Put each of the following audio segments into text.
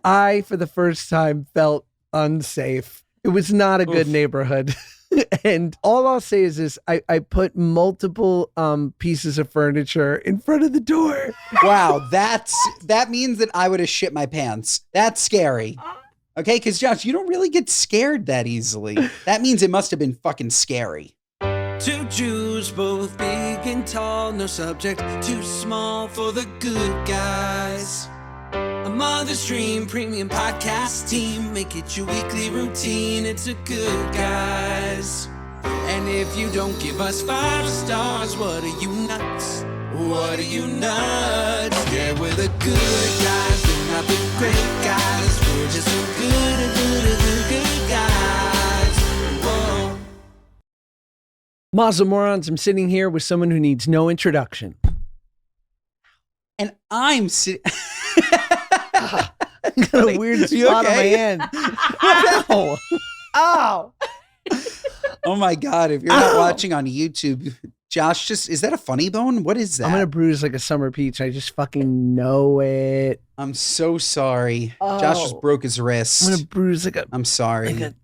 I, for the first time, felt unsafe. It was not a good neighborhood. And all I'll say is this, I put multiple pieces of furniture in front of the door. Wow, that means that I would have shit my pants. That's scary. Okay, because Josh, you don't really get scared that easily. That means it must have been fucking scary. Two Jews, both big and tall, no subject too small for the good guys. A Mother's Dream premium podcast team, make it your weekly routine. It's a Good Guys. And if you don't give us 5 stars, what are you nuts? What are you nuts? Yeah, we're the good guys, we're not the great guys. We're just so good and the good guys. Whoa. Mazel morons, I'm sitting here with someone who needs no introduction. And I'm sitting... I got a weird spot on my hand. Ow. Ow. Oh my God, if you're not watching on YouTube, Josh is that a funny bone? What is that? I'm going to bruise like a summer peach. I just fucking know it. I'm so sorry. Josh just broke his wrist. I'm going to bruise I'm sorry. like a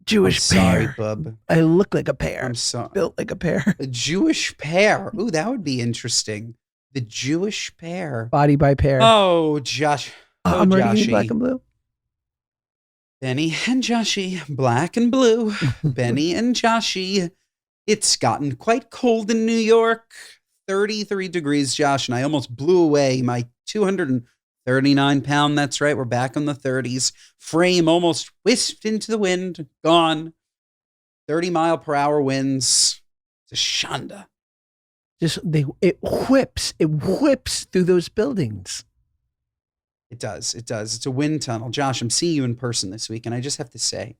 Jewish I'm sorry, pear. bub. I look like a pear. I'm sorry. Built like a pear. A Jewish pear. Ooh, that would be interesting. The Jewish pear. Body by pear. Oh, Josh. Oh, I'm already Joshy. black and blue. Benny and Joshy, black and blue. Benny and Joshy. It's gotten quite cold in New York. 33 degrees, Josh, and I almost blew away my 239-pound, that's right, we're back in the 30s. Frame almost whisked into the wind, gone. 30-mile-per-hour winds. It's a shanda. It whips through those buildings. It does. It's a wind tunnel. Josh, I'm seeing you in person this week, and I just have to say,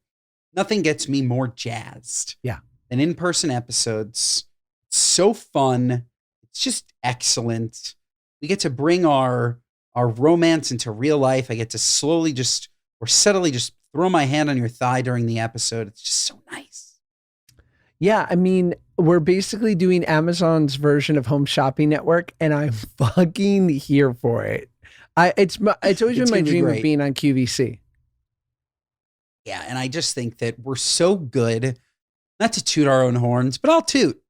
nothing gets me more jazzed than in-person episodes. It's so fun. It's just excellent. We get to bring our romance into real life. I get to slowly or subtly just throw my hand on your thigh during the episode. It's just so nice. Yeah, I mean, we're basically doing Amazon's version of Home Shopping Network, and I'm fucking here for it. It's always been my dream of being on QVC. Yeah, and I just think that we're so good, not to toot our own horns, but I'll toot.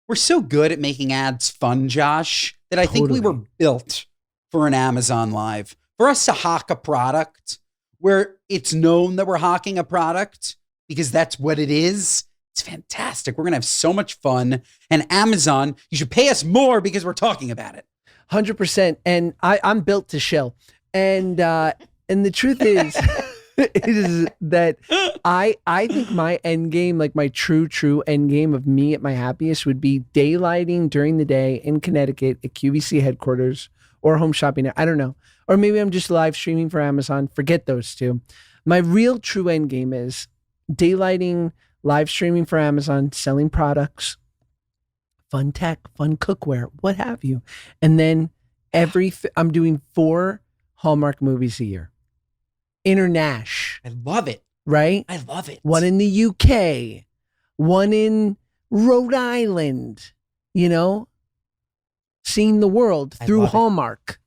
We're so good at making ads fun, Josh, that I think we were built for an Amazon Live. For us to hawk a product where it's known that we're hawking a product because that's what it is. It's fantastic. We're going to have so much fun. And Amazon, you should pay us more because we're talking about it. 100%. And I'm built to Schill. And the truth is, is that I think my end game, like my true end game of me at my happiest would be daylighting during the day in Connecticut at QVC headquarters or Home Shopping. I don't know. Or maybe I'm just live streaming for Amazon. Forget those two. My real true end game is daylighting, live streaming for Amazon, selling products, fun tech, fun cookware, what have you. And then I'm doing 4 Hallmark movies a year. Internash. I love it. Right? I love it. One in the UK, one in Rhode Island, seeing the world through Hallmark.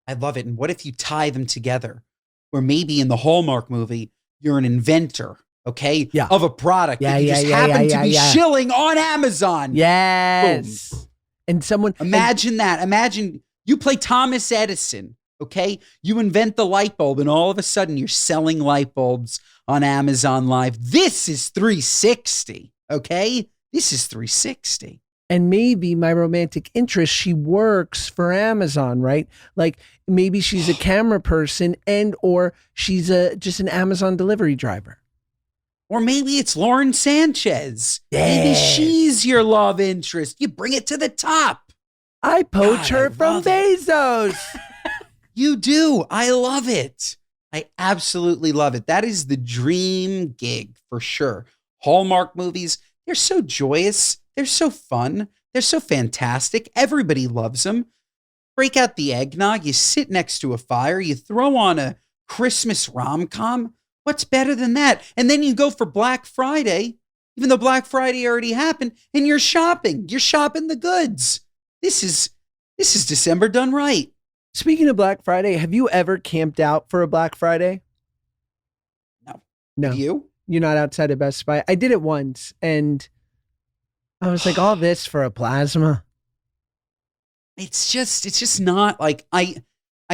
I love it. And what if you tie them together? Where maybe in the Hallmark movie, you're an inventor, okay? Yeah. Of a product that you just happen to be shilling on Amazon. Yes. Boom. And someone... Imagine that. Imagine you play Thomas Edison, okay? You invent the light bulb and all of a sudden you're selling light bulbs on Amazon Live. This is 360, okay? This is 360. And maybe my romantic interest, she works for Amazon, right? Like maybe she's a camera person or she's just an Amazon delivery driver. Or maybe it's Lauren Sanchez. Yes. Maybe she's your love interest. You bring it to the top. I poach her from Bezos. You do. I love it. I absolutely love it. That is the dream gig for sure. Hallmark movies, they're so joyous. They're so fun. They're so fantastic. Everybody loves them. Break out the eggnog. You sit next to a fire. You throw on a Christmas rom-com. What's better than that? And then you go for Black Friday, even though Black Friday already happened, and you're shopping. You're shopping the goods. This is December done right. Speaking of Black Friday, have you ever camped out for a Black Friday? No. No. You? You're not outside of Best Buy. I did it once, and I was like, all this for a plasma? It's just not like I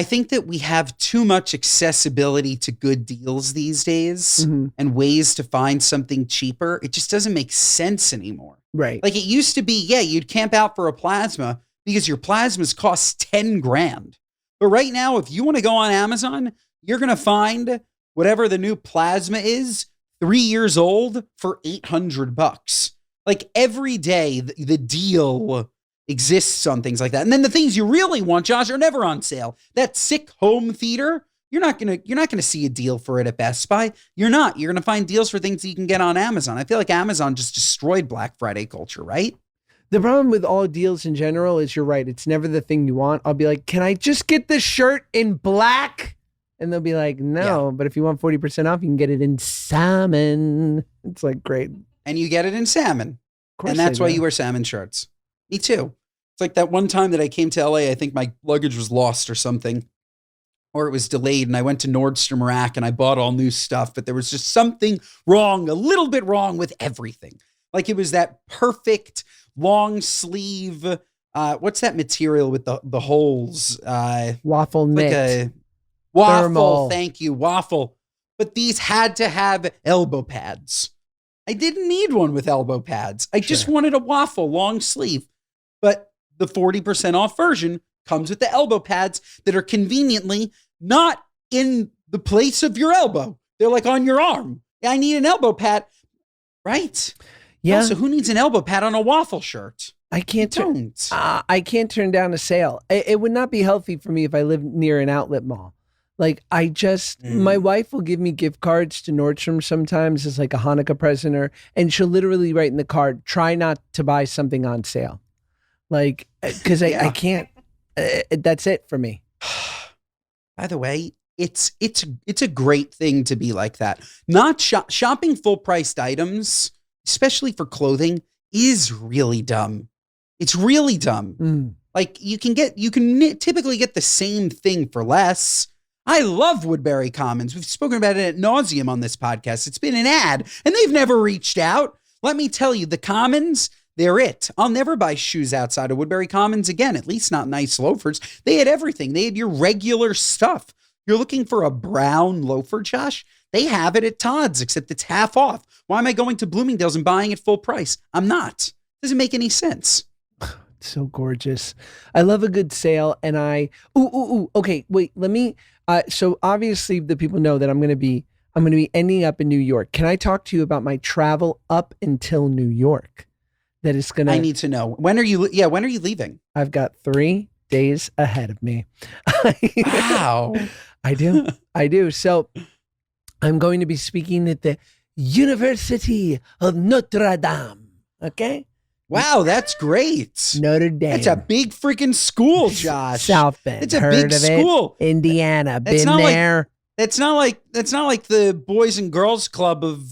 think that we have too much accessibility to good deals these days and ways to find something cheaper. It just doesn't make sense anymore. Right. Like it used to be, yeah, you'd camp out for a plasma because your plasmas cost 10 grand. But right now, if you want to go on Amazon, you're going to find whatever the new plasma is, 3 years old, for $800. Like every day, the deal exists on things like that. And then the things you really want, Josh, are never on sale. That sick home theater, you're not gonna see a deal for it at Best Buy. You're not. You're gonna find deals for things that you can get on Amazon. I feel like Amazon just destroyed Black Friday culture, right? The problem with all deals in general is you're right. It's never the thing you want. I'll be like, can I just get the shirt in black? And they'll be like, no, but if you want 40% off, you can get it in salmon. It's like, great. And you get it in salmon. Of course And that's they why do. you wear salmon shirts. Me too. It's like that one time that I came to LA, I think my luggage was lost or something, or it was delayed. And I went to Nordstrom Rack and I bought all new stuff, but there was just something wrong, a little bit wrong with everything. Like it was that perfect long sleeve. What's that material with the holes? Waffle knit. Like a waffle. Thermal. Thank you. Waffle. But these had to have elbow pads. I didn't need one with elbow pads. I just wanted a waffle long sleeve. But the 40% off version comes with the elbow pads that are conveniently not in the place of your elbow. They're like on your arm. I need an elbow pad. Right. Yeah. Also, who needs an elbow pad on a waffle shirt? I can't Don't. I can't turn down a sale. It would not be healthy for me if I lived near an outlet mall. Like I just, my wife will give me gift cards to Nordstrom sometimes as like a Hanukkah present, and she'll literally write in the card, try not to buy something on sale. Like, cause I can't, that's it for me. By the way, it's a great thing to be like that. Not shopping full priced items, especially for clothing, is really dumb. It's really dumb. Like you can typically get the same thing for less. I love Woodbury Commons. We've spoken about it ad nauseum on this podcast. It's been an ad and they've never reached out. Let me tell you, the Commons, they're it. I'll never buy shoes outside of Woodbury Commons again, at least not nice loafers. They had everything. They had your regular stuff. You're looking for a brown loafer, Josh? They have it at Todd's, except it's half off. Why am I going to Bloomingdale's and buying it full price? I'm not. Doesn't make any sense. So gorgeous. I love a good sale. And okay, wait, let me, so obviously the people know that I'm going to be ending up in New York. Can I talk to you about my travel up until New York? That is going to, I need to know. When are you leaving? I've got 3 days ahead of me. Wow. I do. So I'm going to be speaking at the University of Notre Dame. Okay. Wow, that's great. Notre Dame. It's a big freaking school, Josh. South Bend. It's a Heard big of school. It? Indiana. That's Been not there. That's not like the Boys and Girls Club of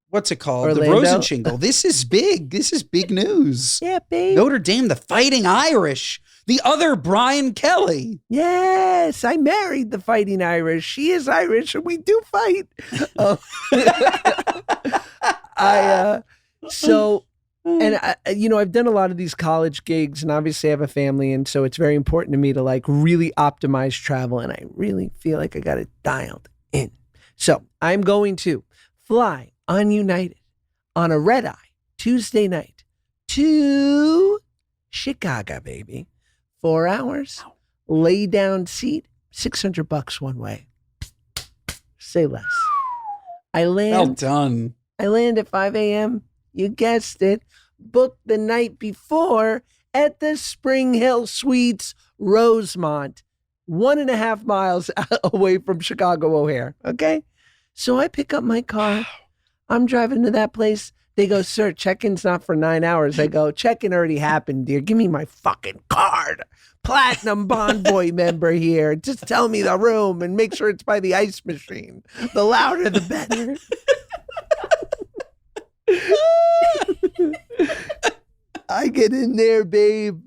what's it called? Orlando? The Rosenchingle. This is big. This is big news. Yeah, babe. Notre Dame, the Fighting Irish, the other Brian Kelly. Yes, I married the Fighting Irish. She is Irish, and we do fight. I've done a lot of these college gigs, and obviously I have a family, and so it's very important to me to like really optimize travel, and I really feel like I got it dialed in. So I'm going to fly on United on a red eye Tuesday night to Chicago, baby. 4 hours, lay down seat, $600 one way. Say less. Well done. I land at 5 a.m. You guessed it. Booked the night before at the Spring Hill Suites, Rosemont, 1.5 miles away from Chicago O'Hare. Okay. So I pick up my car. I'm driving to that place. They go, sir, check-in's not for 9 hours. I go, check-in already happened, dear. Give me my fucking card. Platinum Bonvoy member here. Just tell me the room and make sure it's by the ice machine. The louder, the better. I get in there, babe.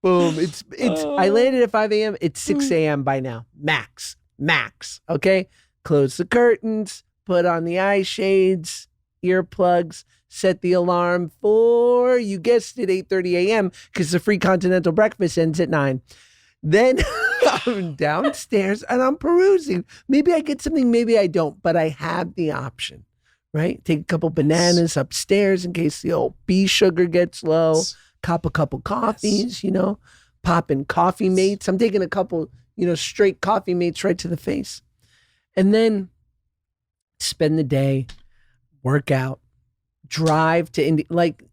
Boom. It's I landed at 5 a.m. It's 6 a.m. by now. Max. Okay? Close the curtains, put on the eye shades, earplugs, set the alarm for, you guessed it, 8:30 a.m. because the free continental breakfast ends at 9. Then I'm downstairs and I'm perusing. Maybe I get something, maybe I don't, but I have the option, right? Take a couple bananas upstairs in case the old bee sugar gets low. Cop a couple coffees, popping coffee mates. I'm taking a couple, straight coffee mates right to the face. And then spend the day, work out, drive to Indy. Like,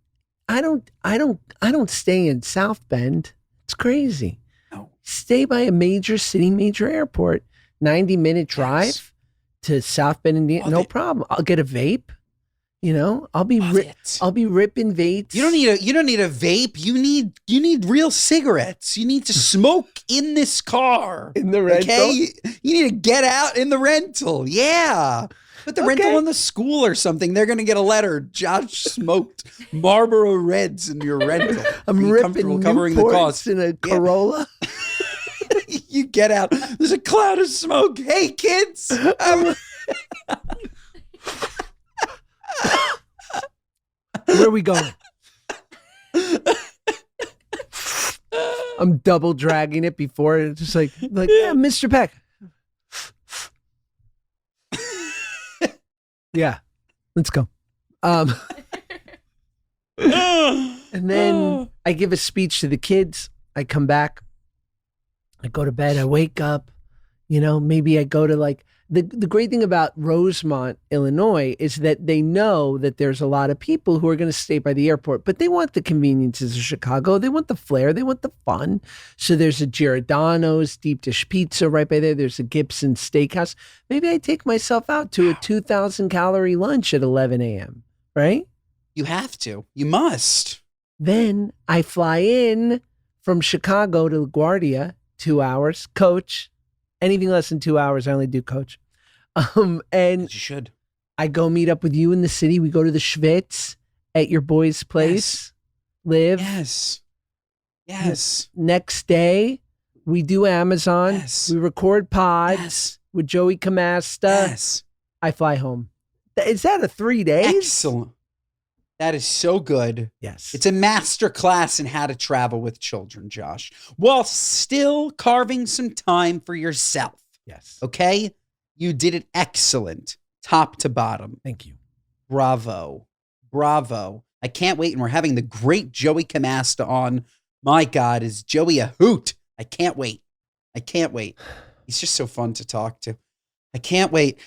I don't stay in South Bend. It's crazy. No. Stay by a major city, major airport. 90-minute drive to South Bend, Indiana. No problem. I'll get a vape. I'll be ripping vapes. You don't need a vape. You need real cigarettes. You need to smoke in this car. In the rental. Okay? You need to get out in the rental. Yeah. Put the rental in the school or something. They're going to get a letter. Josh smoked Marlboro Reds in your rental. I'm ripping covering the cost in a Corolla. You get out. There's a cloud of smoke. Hey, kids. Where are we going? I'm double dragging it before it's just like yeah, Mr. Peck. Yeah, let's go. And then I give a speech to the kids. I come back. I go to bed. I wake up. Maybe I go to the great thing about Rosemont, Illinois, is that they know that there's a lot of people who are going to stay by the airport, but they want the conveniences of Chicago. They want the flair. They want the fun. So there's a Giordano's deep dish pizza right by there. There's a Gibson Steakhouse. Maybe I take myself out to a 2,000 calorie lunch at 11 a.m., right? You have to. You must. Then I fly in from Chicago to LaGuardia, 2 hours, coach. Anything less than 2 hours, I only do coach. And you should. I go meet up with you in the city. We go to the Schwitz at your boy's place. Live. Yes. Next day, we do Amazon. Yes. We record pods with Joey Camasta. Yes. I fly home. Is that a 3 days? Excellent. That is so good. Yes. It's a master class in how to travel with children, Josh, while still carving some time for yourself. Yes. Okay? You did it excellent, top to bottom. Thank you. Bravo. I can't wait. And we're having the great Joey Camasta on. My God, is Joey a hoot? I can't wait. He's just so fun to talk to. I can't wait.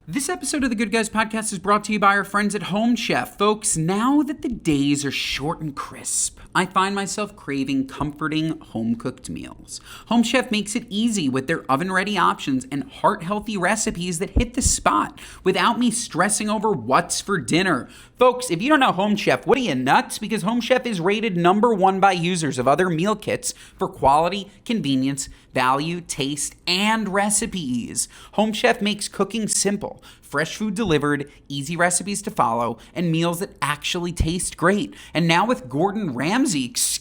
This episode of the Good Guys Podcast is brought to you by our friends at Home Chef. Folks, now that the days are short and crisp, I find myself craving comforting, home-cooked meals. Home Chef makes it easy with their oven-ready options and heart-healthy recipes that hit the spot without me stressing over what's for dinner. Folks, if you don't know Home Chef, what are you, nuts? Because Home Chef is rated #1 by users of other meal kits for quality, convenience, value, taste, and recipe ease. Home Chef makes cooking simple. Fresh food delivered, easy recipes to follow, and meals that actually taste great. And now with Gordon Ramsay's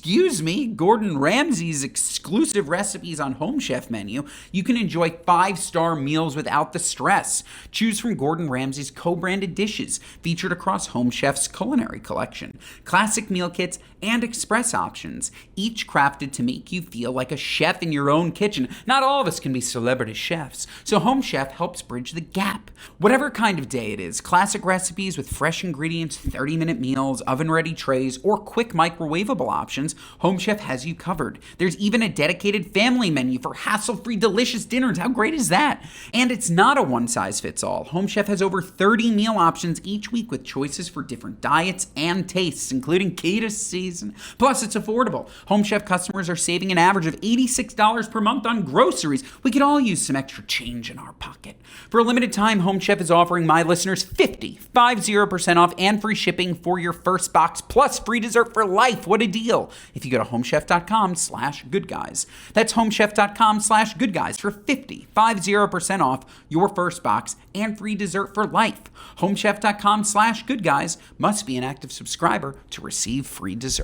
exclusive recipes on Home Chef menu, you can enjoy 5-star meals without the stress. Choose from Gordon Ramsay's co-branded dishes featured across Home Chef's culinary collection, classic meal kits, and express options, each crafted to make you feel like a chef in your own kitchen. Not all of us can be celebrity chefs, so Home Chef helps bridge the gap. Whatever kind of day it is, classic recipes with fresh ingredients, 30-minute meals, oven-ready trays, or quick microwavable options, Home Chef has you covered. There's even a dedicated family menu for hassle-free, delicious dinners. How great is that? And it's not a one-size-fits-all. Home Chef has over 30 meal options each week with choices for different diets and tastes, including keto season. Plus, it's affordable. Home Chef customers are saving an average of $86 per month on groceries. We could all use some extra change in our pocket. For a limited time, Home Chef is offering my listeners 50% off and free shipping for your first box, plus free dessert for life. What a deal. If you go to homechef.com/goodguys. That's homechef.com/goodguys for 50% off your first box and free dessert for life. Homechef.com/goodguys. Must be an active subscriber to receive free dessert.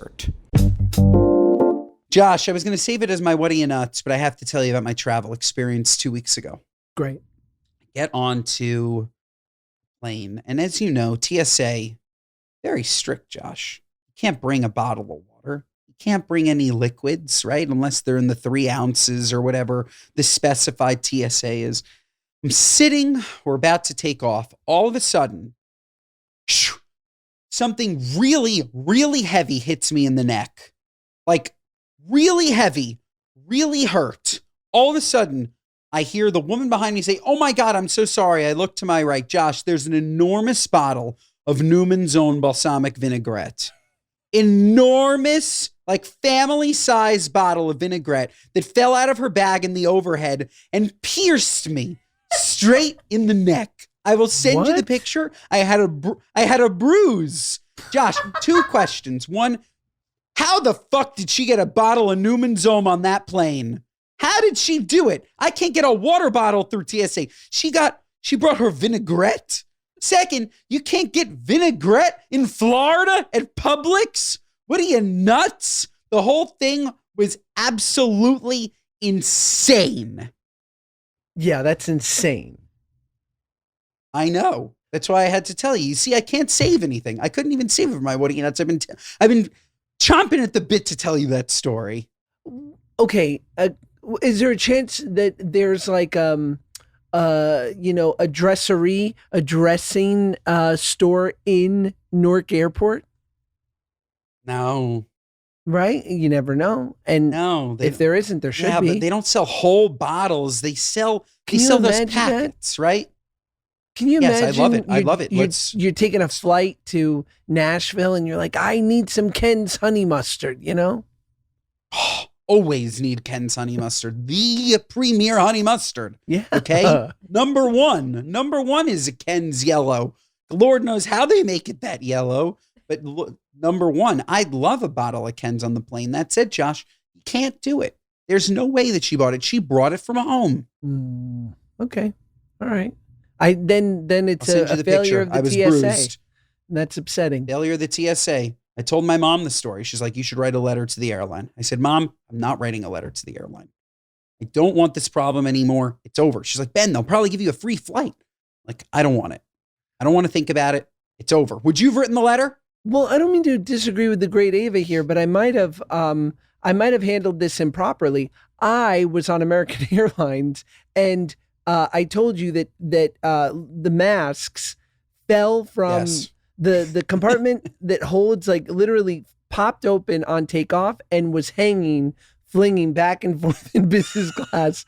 Josh, I was going to save it as my what are you nuts, but I have to tell you about my travel experience 2 weeks ago. Great. Get onto plane. And as you know, TSA, very strict, Josh. You can't bring a bottle of water. You can't bring any liquids, right? Unless they're in the 3 ounces or whatever the specified TSA is. I'm sitting, we're about to take off. All of a sudden, something really, really heavy hits me in the neck. Like really heavy, really hurt. All of a sudden, I hear the woman behind me say, "Oh my God, I'm so sorry." I look to my right. Josh, there's an enormous bottle of Newman's Own balsamic vinaigrette. Enormous, like family-sized bottle of vinaigrette that fell out of her bag in the overhead and pierced me straight in the neck. I will send you the picture. I had a bruise. Josh, 2 questions. One, how the fuck did she get a bottle of Newman's Own on that plane? How did she do it? I can't get a water bottle through TSA. She brought her vinaigrette. Second, you can't get vinaigrette in Florida at Publix? What are you, nuts? The whole thing was absolutely insane. Yeah, that's insane. I know. That's why I had to tell you. You see, I can't save anything. I couldn't even save it for my what are you nuts. I've been chomping at the bit to tell you that story. Okay, is there a chance that there's like a dressing store in Newark Airport? No. Right? You never know. And no, if there isn't, there should be. But they don't sell whole bottles. They sell those packets, right? Can you imagine? Yes, I love it. I love it. You're taking a flight to Nashville and you're like, I need some Ken's honey mustard, you know? Always need Ken's honey mustard, the premier honey mustard. Yeah. Okay. Number one is a Ken's yellow. Lord knows how they make it that yellow. But number one, I'd love a bottle of Ken's on the plane. That said, Josh, you can't do it. There's no way that she bought it. She brought it from home. Okay. All right. Then it's a failure of the TSA. Bruised. That's upsetting. Failure of the TSA. I told my mom the story. She's like, you should write a letter to the airline. I said, Mom, I'm not writing a letter to the airline. I don't want this problem anymore. It's over. She's like, Ben, they'll probably give you a free flight. Like, I don't want it. I don't want to think about it. It's over. Would you have written the letter? Well, I don't mean to disagree with the great Ava here, but I might have handled this improperly. I was on American Airlines, and I told you that the masks fell from the compartment that holds, like, literally popped open on takeoff and was hanging, flinging back and forth in business class.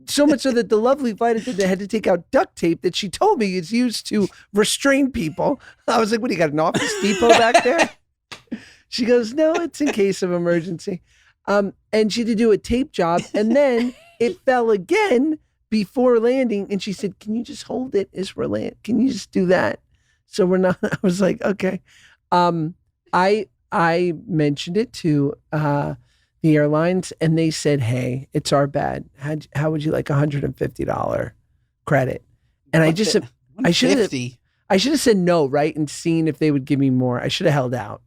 So much so that the lovely flight attendant had to take out duct tape that she told me is used to restrain people. I was like, what, do you got an Office Depot back there? She goes, no, it's in case of emergency. And she had to do a tape job, and then it fell again before landing. And she said, can you just hold it as we're landing? Can you just do that? So we're not, I was like, okay. I mentioned it to the airlines, and they said, hey, it's our bad. How would you like $150 credit? And I just said, I should have said no, right? And seen if they would give me more. I should have held out.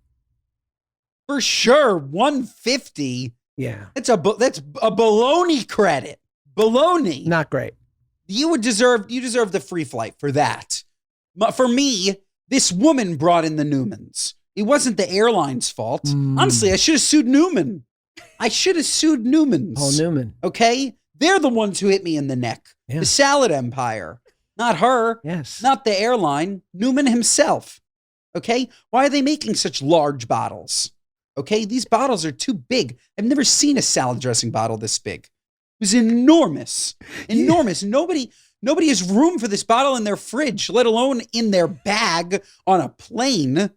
For sure. $150. Yeah. That's a baloney credit. Baloney. Not great. You deserve the free flight for that. For me, this woman brought in the Newmans. It wasn't the airline's fault. Honestly, I should have sued Newman. I should have sued Newman's. Paul Newman. Okay? They're the ones who hit me in the neck. Yeah. The salad empire. Not her. Yes. Not the airline. Newman himself. Okay? Why are they making such large bottles? Okay? These bottles are too big. I've never seen a salad dressing bottle this big. It was enormous. Enormous. Yeah. Nobody has room for this bottle in their fridge, let alone in their bag on a plane.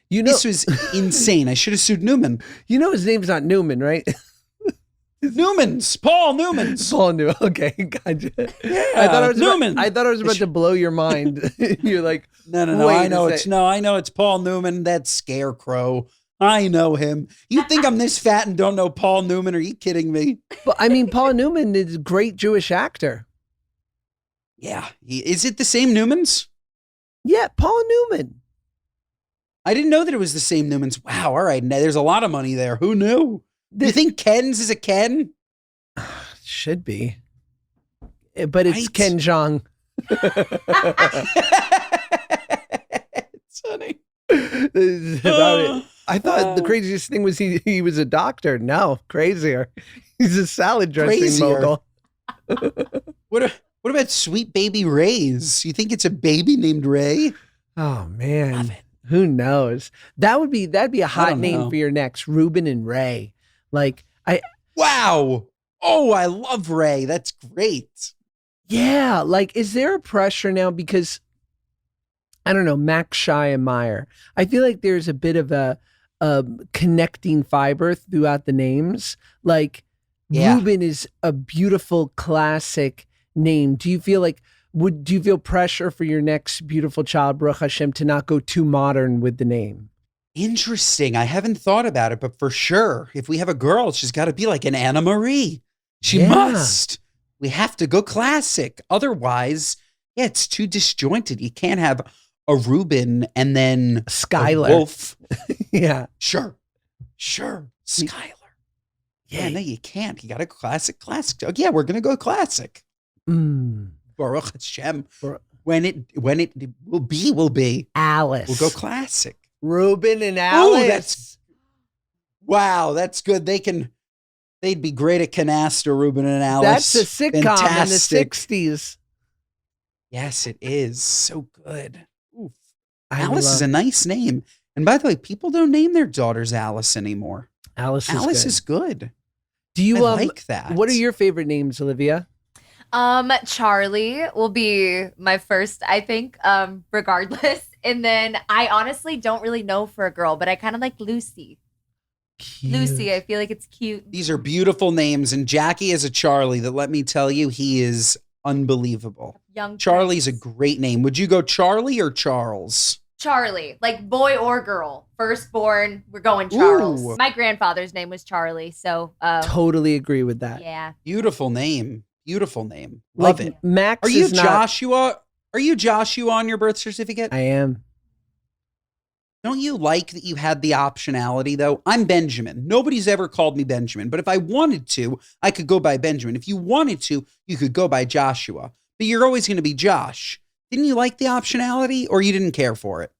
You know, this was insane. I should have sued Newman. You know his name's not Newman, right? Newman's. Paul Newman's. Paul Newman. Okay, gotcha. Yeah, I thought Newman. I thought I was about to blow your mind. You're like, no. I know it's Paul Newman. That scarecrow. I know him. You think I'm this fat and don't know Paul Newman? Are you kidding me? But I mean, Paul Newman is a great Jewish actor. Yeah. Is it the same Newmans? Yeah, Paul Newman. I didn't know that it was the same Newmans. Wow. All right. Now, there's a lot of money there. Who knew? You think Ken's is a Ken? Should be. But it's Right? Ken Jeong. It's funny. This is about it. I thought the craziest thing was he was a doctor. No, crazier. He's a salad dressing Crazier. mogul. What about Sweet Baby Ray's? You think it's a baby named Ray? Oh man. Love it. Who knows? That'd be a hot don't name know. for your next, Ruben and Ray. Like Wow. Oh, I love Ray. That's great. yeah, like is there a pressure now because I don't know, Max, Shy, and Meyer. I feel like there's a bit of a connecting fiber throughout the names. Like Yeah. Ruben is a beautiful classic name. Do you feel pressure for your next beautiful child, Baruch Hashem, to not go too modern with the name? Interesting. I haven't thought about it, but for sure, if we have a girl, she's got to be like an Anna Marie. She Yeah. must. We have to go classic. Otherwise, yeah, it's too disjointed. You can't have a Ruben and then Skylar. a Wolf. Yeah. Sure. Skylar. Yeah, no, you can't. You got a classic. Oh, yeah, we're going to go classic. Mm. Baruch Hashem. Bar- When it will be. Alice. We'll go classic. Ruben and Alice. that's- Wow, that's good. They'd be great at Canasta, Ruben and Alice. That's a sitcom Fantastic. in the 60s. Yes, it is. So good. Oof. I Alice is a love- nice name. And by the way, people don't name their daughters Alice anymore. Alice Alice good. is good. Do you I like that. What are your favorite names, Olivia? Charlie will be my first, I think, regardless. And then I honestly don't really know for a girl, but I kind of like Lucy. Lucy, I feel like it's cute. These are beautiful names. And Jackie is a Charlie that, let me tell you, he is unbelievable. Young Charlie's a Prince. great name. Would you go Charlie or Charles? Charlie, like boy or girl. Firstborn, we're going Charles. Ooh. My grandfather's name was Charlie, so Totally agree with that. yeah. Beautiful name. Beautiful name. Love Like it. Max Are you is not. Joshua? Are you Joshua on your birth certificate? I am. Don't you like that you had the optionality, though? I'm Benjamin. Nobody's ever called me Benjamin, but if I wanted to, I could go by Benjamin. If you wanted to, you could go by Joshua, but you're always going to be Josh. Didn't you like the optionality, or you didn't care for it?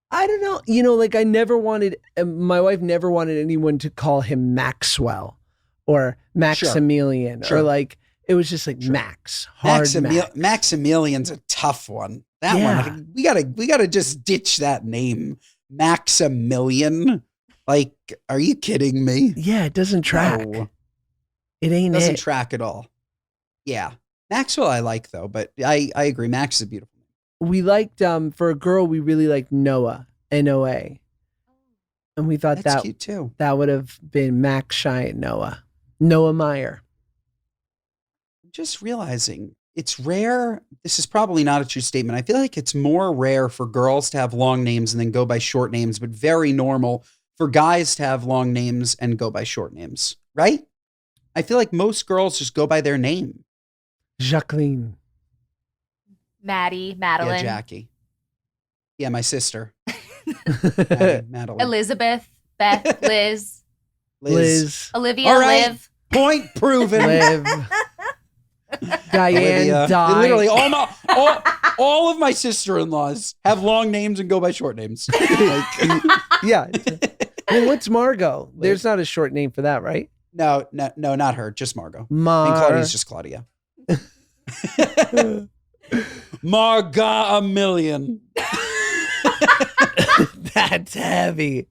I don't know. You know, like I never wanted, my wife never wanted anyone to call him Maxwell or Maximilian Sure. or like, it was just like Max. Hard Max. Maximilian's a tough one. That Yeah. one, we gotta just ditch that name. Maximilian. Like, are you kidding me? Yeah, it doesn't track. No. It ain't Doesn't it. track at all. Yeah. Maxwell I like, though, but I agree. Max is a beautiful name. We liked, for a girl, we really liked Noah, N-O-A. And we thought That's cute, too. that would have been Max, Shy, and Noah. Noah Meyer. Just realizing it's rare. This is probably not a true statement. I feel like it's more rare for girls to have long names and then go by short names, but very normal for guys to have long names and go by short names, right? I feel like most girls just go by their name. Jacqueline. Maddie, Madeline, Yeah, Jackie. Yeah, my sister. Madeline. Elizabeth, Beth, Liz, Liz. Olivia, All right. Liv. Point proven. Liv. Diane. Olivia. Di. Literally, all of my sister-in-laws have long names and go by short names. Like, Yeah. Well, what's Margot? There's not a short name for that, right? no, not her. Just Margot. Mar. And Claudia's just Claudia. Marga a million. That's heavy.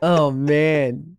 Oh man.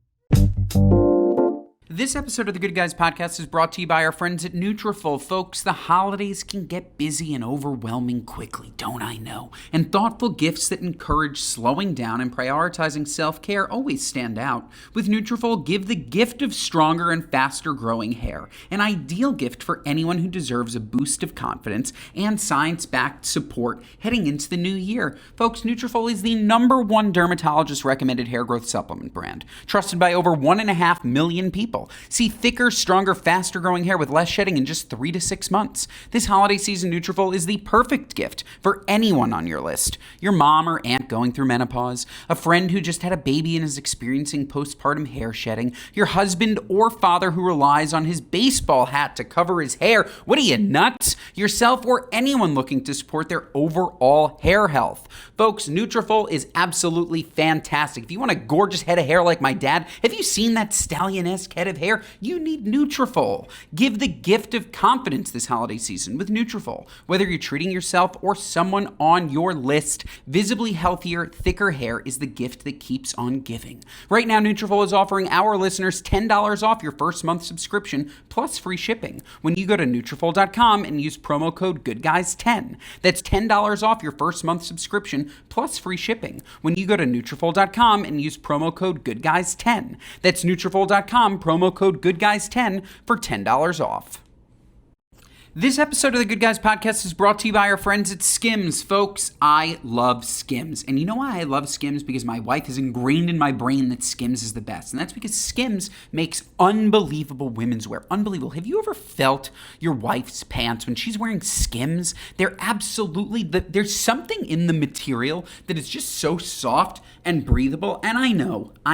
This episode of the Good Guys Podcast is brought to you by our friends at Nutrafol. Folks, the holidays can get busy and overwhelming quickly, don't I know? And thoughtful gifts that encourage slowing down and prioritizing self-care always stand out. With Nutrafol, give the gift of stronger and faster growing hair. An ideal gift for anyone who deserves a boost of confidence and science-backed support heading into the new year. Folks, Nutrafol is the #1 dermatologist-recommended hair growth supplement brand, trusted by over 1.5 million people. Nutrafol. See thicker, stronger, faster growing hair with less shedding in just 3 to 6 months. This holiday season, Nutrafol is the perfect gift for anyone on your list. Your mom or aunt going through menopause, a friend who just had a baby and is experiencing postpartum hair shedding, your husband or father who relies on his baseball hat to cover his hair. What are you, nuts? Yourself or anyone looking to support their overall hair health. Folks, Nutrafol is absolutely fantastic. If you want a gorgeous head of hair like my dad, have you seen that stallion-esque head of hair? You need Nutrafol. Give the gift of confidence this holiday season with Nutrafol. Whether you're treating yourself or someone on your list, visibly healthier, thicker hair is the gift that keeps on giving. Right now, Nutrafol is offering our listeners $10 off your first month subscription plus free shipping when you go to Nutrafol.com and use promo code GoodGuys10. That's $10 off your first month subscription plus free shipping when you go to Nutrafol.com and use promo code GoodGuys10. That's Nutrafol.com, promo code GoodGuys10 for $10 off. This episode of the Good Guys Podcast is brought to you by our friends at Skims. Folks, I love Skims. And you know why I love Skims? Because my wife has ingrained in my brain that Skims is the best. And that's because Skims makes unbelievable women's wear. Unbelievable. Have you ever felt your wife's pants when she's wearing Skims? They're absolutely, there's something in the material that is just so soft and breathable. And I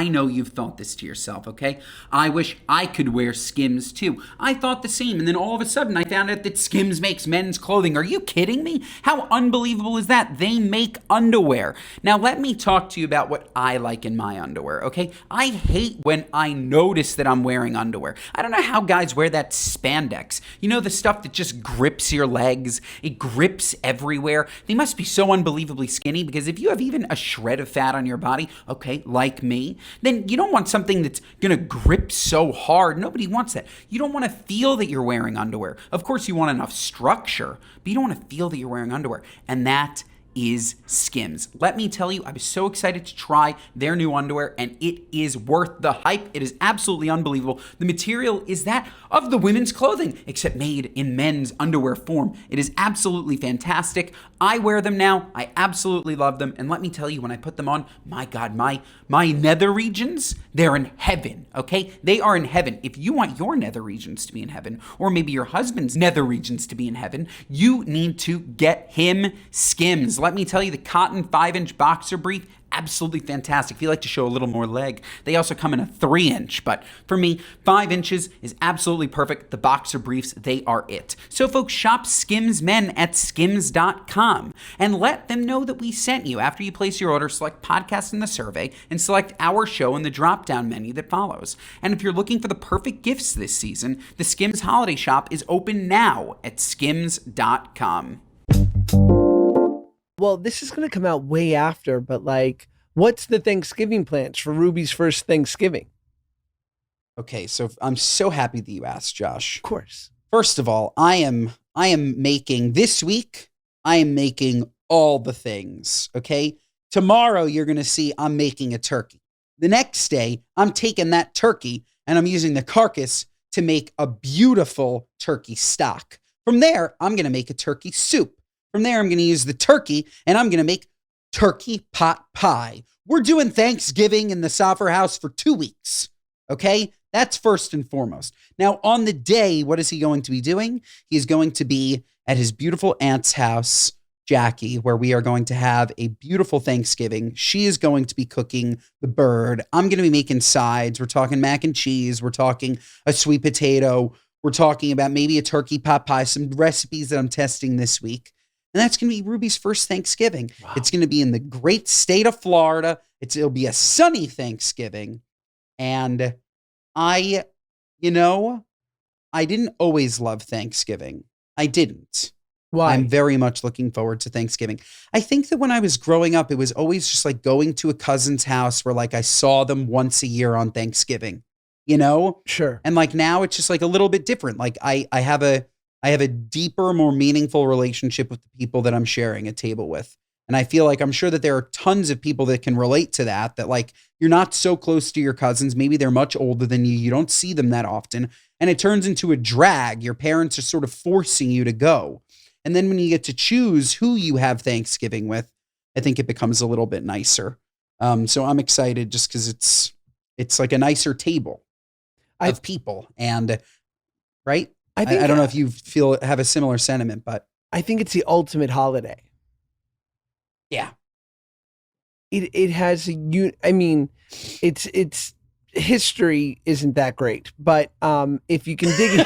know you've thought this to yourself, okay? I wish I could wear Skims too. I thought the same. And then all of a sudden I found out that Skims makes men's clothing. Are you kidding me? How unbelievable is that? They make underwear. Now let me talk to you about what I like in my underwear, okay? I hate when I notice that I'm wearing underwear. I don't know how guys wear that spandex. You know, the stuff that just grips your legs. It grips everywhere. They must be so unbelievably skinny, because if you have even a shred of fat on your body, okay, like me, then you don't want something that's gonna grip so hard. Nobody wants that. You don't want to feel that you're wearing underwear. Of course, you want enough structure, but you don't want to feel that you're wearing underwear. And that is Skims. Let me tell you, I was so excited to try their new underwear, and it is worth the hype. It is absolutely unbelievable. The material is that of the women's clothing, except made in men's underwear form. It is absolutely fantastic. I wear them now. I absolutely love them. And let me tell you, when I put them on, my God, my nether regions, they're in heaven, okay? They are in heaven. If you want your nether regions to be in heaven, or maybe your husband's nether regions to be in heaven, you need to get him Skims. Let me tell you, the cotton 5-inch boxer brief, absolutely fantastic. If you like to show a little more leg, they also come in a 3-inch, but for me, 5 inches is absolutely perfect. The boxer briefs, they are it. So folks, shop Skims Men at skims.com and let them know that we sent you. After you place your order, select podcast in the survey and select our show in the drop-down menu that follows. And if you're looking for the perfect gifts this season, the Skims Holiday Shop is open now at skims.com. Well, this is going to come out way after, but like, what's the Thanksgiving plans for Ruby's first Thanksgiving? Okay, so I'm so happy that you asked, Josh. Of course. First of all, I am making this week, I am making all the things, okay? Tomorrow, you're going to see I'm making a turkey. The next day, I'm taking that turkey and I'm using the carcass to make a beautiful turkey stock. From there, I'm going to make a turkey soup. From there, I'm going to use the turkey and I'm going to make turkey pot pie. We're doing Thanksgiving in the Soffer house for 2 weeks, okay? That's first and foremost. Now, on the day, what is he going to be doing? He's going to be at his beautiful aunt's house, Jackie, where we are going to have a beautiful Thanksgiving. She is going to be cooking the bird. I'm going to be making sides. We're talking mac and cheese. We're talking a sweet potato. We're talking about maybe a turkey pot pie, some recipes that I'm testing this week. And that's going to be Ruby's first Thanksgiving. Wow. It's going to be in the great state of Florida. It'll be a sunny Thanksgiving. And I didn't always love Thanksgiving. I didn't. Why? I'm very much looking forward to Thanksgiving. I think that when I was growing up, it was always just like going to a cousin's house where like I saw them once a year on Thanksgiving, you know? Sure. And like now it's just like a little bit different. Like I have a deeper, more meaningful relationship with the people that I'm sharing a table with. And I feel like I'm sure that there are tons of people that can relate to that like you're not so close to your cousins. Maybe they're much older than you. You don't see them that often. And it turns into a drag. Your parents are sort of forcing you to go. And then when you get to choose who you have Thanksgiving with, I think it becomes a little bit nicer. So I'm excited just because it's like a nicer table. of people. And right. I think I don't know if you have a similar sentiment, but I think it's the ultimate holiday. yeah. It has I mean, it's history isn't that great, but if you can dig in,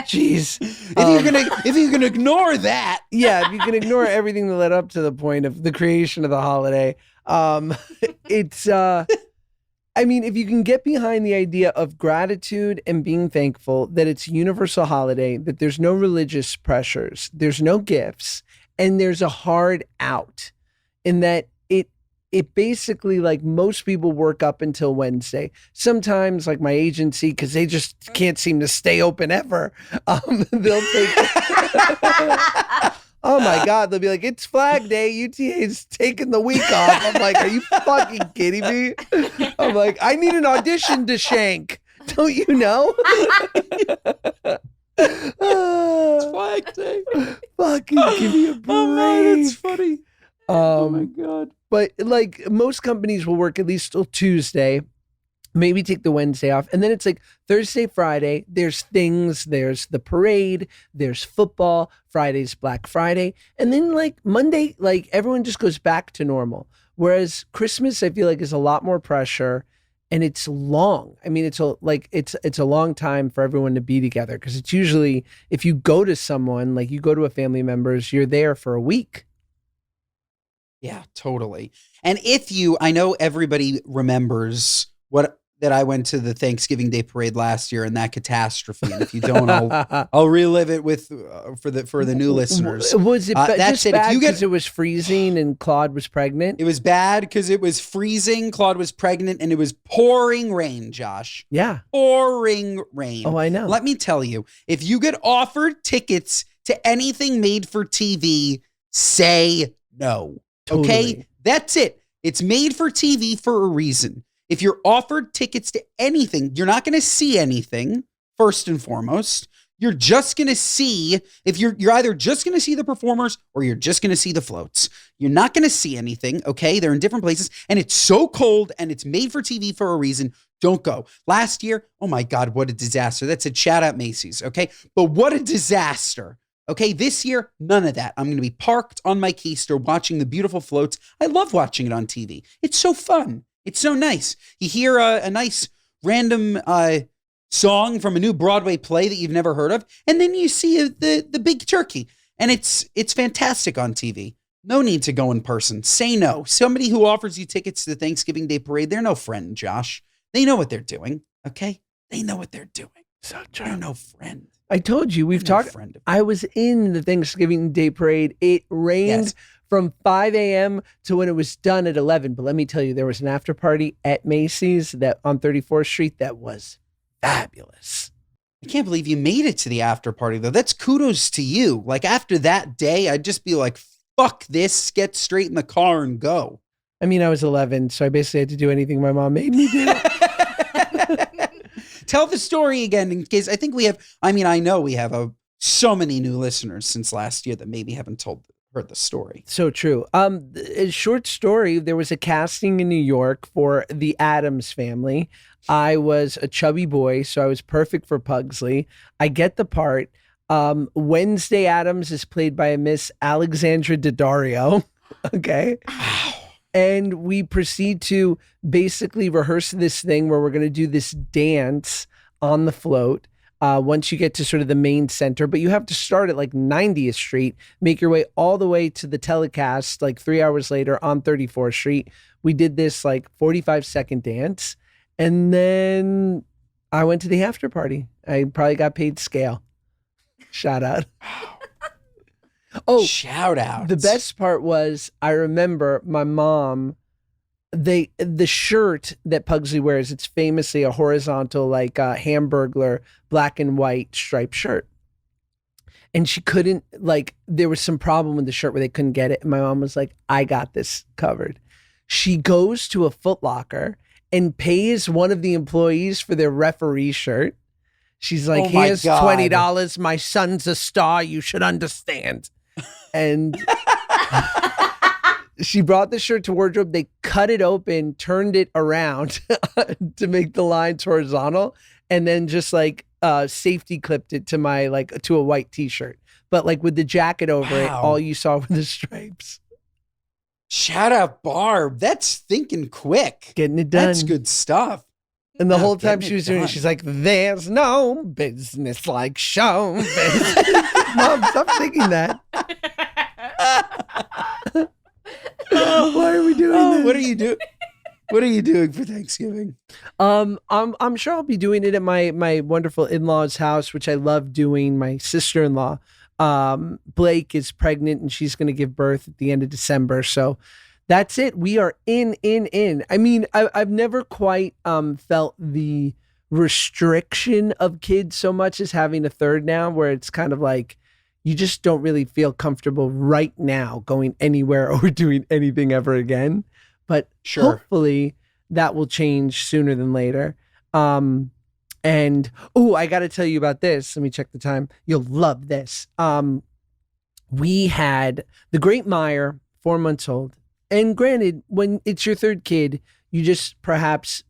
jeez, If you can ignore that, yeah, if you can ignore everything that led up to the point of the creation of the holiday, it's I mean, if you can get behind the idea of gratitude and being thankful that it's a universal holiday, that there's no religious pressures, there's no gifts, and there's a hard out, in that it basically, like, most people work up until Wednesday. Sometimes, like my agency, because they just can't seem to stay open ever, they'll take oh my God, they'll be like, it's Flag Day, UTA's taking the week off. I'm like, are you fucking kidding me? I'm like, I need an audition to shank. Don't you know? it's Flag Day. Fucking give me a break. Oh man, it's funny. Oh my God. But like most companies will work at least till Tuesday, maybe take the Wednesday off. And then it's like Thursday, Friday, there's things, there's the parade, there's football, Friday's Black Friday. And then like Monday, like everyone just goes back to normal. Whereas Christmas, I feel like, is a lot more pressure and it's long. I mean, it's a long time for everyone to be together, because it's usually, if you go to someone, like you go to a family member's, you're there for a week. Yeah, totally. And I know everybody remembers that I went to the Thanksgiving Day parade last year and that catastrophe. And if you don't, I'll relive it for the new listeners. Was it that's just it. bad If you because it was freezing and Claude was pregnant? It was bad because it was freezing, Claude was pregnant, and it was pouring rain, Josh. Yeah. Pouring rain. Oh, I know. Let me tell you, if you get offered tickets to anything made for TV, say no. Totally. Okay? That's it. It's made for TV for a reason. If you're offered tickets to anything, you're not going to see anything, first and foremost. You're just going to see, if you're either just going to see the performers or you're just going to see the floats. You're not going to see anything, okay? They're in different places, and it's so cold, and it's made for TV for a reason. Don't go. Last year, oh my God, what a disaster. That's a shout out Macy's, okay? But what a disaster. Okay, this year, none of that. I'm going to be parked on my keister watching the beautiful floats. I love watching it on TV. It's so fun. It's so nice. You hear a nice random song from a new Broadway play that you've never heard of, and then you see the big turkey, and it's fantastic on TV. No need to go in person. Say no. Somebody who offers you tickets to the Thanksgiving Day parade, they're no friend, Josh. They know what they're doing, okay? They know what they're doing. So true. They're no friend. I told you, we've talked. I was in the Thanksgiving Day parade. It rained from 5 a.m. to when it was done at 11. But let me tell you, there was an after party at Macy's that on 34th Street that was fabulous. I can't believe you made it to the after party, though. That's kudos to you. Like, after that day, I'd just be like, fuck this, get straight in the car and go. I mean, I was 11, so I basically had to do anything my mom made me do. Tell the story again, in case I know we have so many new listeners since last year that maybe haven't heard the story. So true. A short story. There was a casting in New York for the Addams Family. I was a chubby boy, so I was perfect for Pugsley. I get the part. Wednesday Addams is played by a Miss Alexandra Daddario. Okay. Wow. And we proceed to basically rehearse this thing where we're going to do this dance on the float once you get to sort of the main center. But you have to start at like 90th Street, make your way all the way to the telecast like 3 hours later on 34th Street. We did this like 45-second dance. And then I went to the after party. I probably got paid scale. Shout out. Oh, shout out. The best part was, I remember my mom, the shirt that Pugsley wears, it's famously a horizontal, like Hamburglar black and white striped shirt. And she couldn't, like, there was some problem with the shirt where they couldn't get it. And my mom was like, I got this covered. She goes to a Foot Locker and pays one of the employees for their referee shirt. She's like, here's $20. My son's a star. You should understand. And She brought the shirt to wardrobe. They cut it open, turned it around to make the lines horizontal, and then just like safety clipped it to my to a white t-shirt. But like with the jacket over it, all you saw were the stripes. Shout out Barb. That's thinking quick. Getting it done. That's good stuff. And the whole time she was doing it, she's like, "There's no business like show business." Mom, stop thinking that. Why are we doing this? What are you doing? What are you doing for Thanksgiving? I'm sure I'll be doing it at my wonderful in-laws' house, which I love doing. My sister-in-law, Blake, is pregnant and she's going to give birth at the end of December. So that's it. We are in. I mean, I've never quite felt the restriction of kids so much as having a third now, where it's kind of like you just don't really feel comfortable right now going anywhere or doing anything ever again. But hopefully that will change sooner than later. And I got to tell you about this. Let me check the time. You'll love this. We had the great Meyer, 4 months old. And granted, when it's your third kid, you just perhaps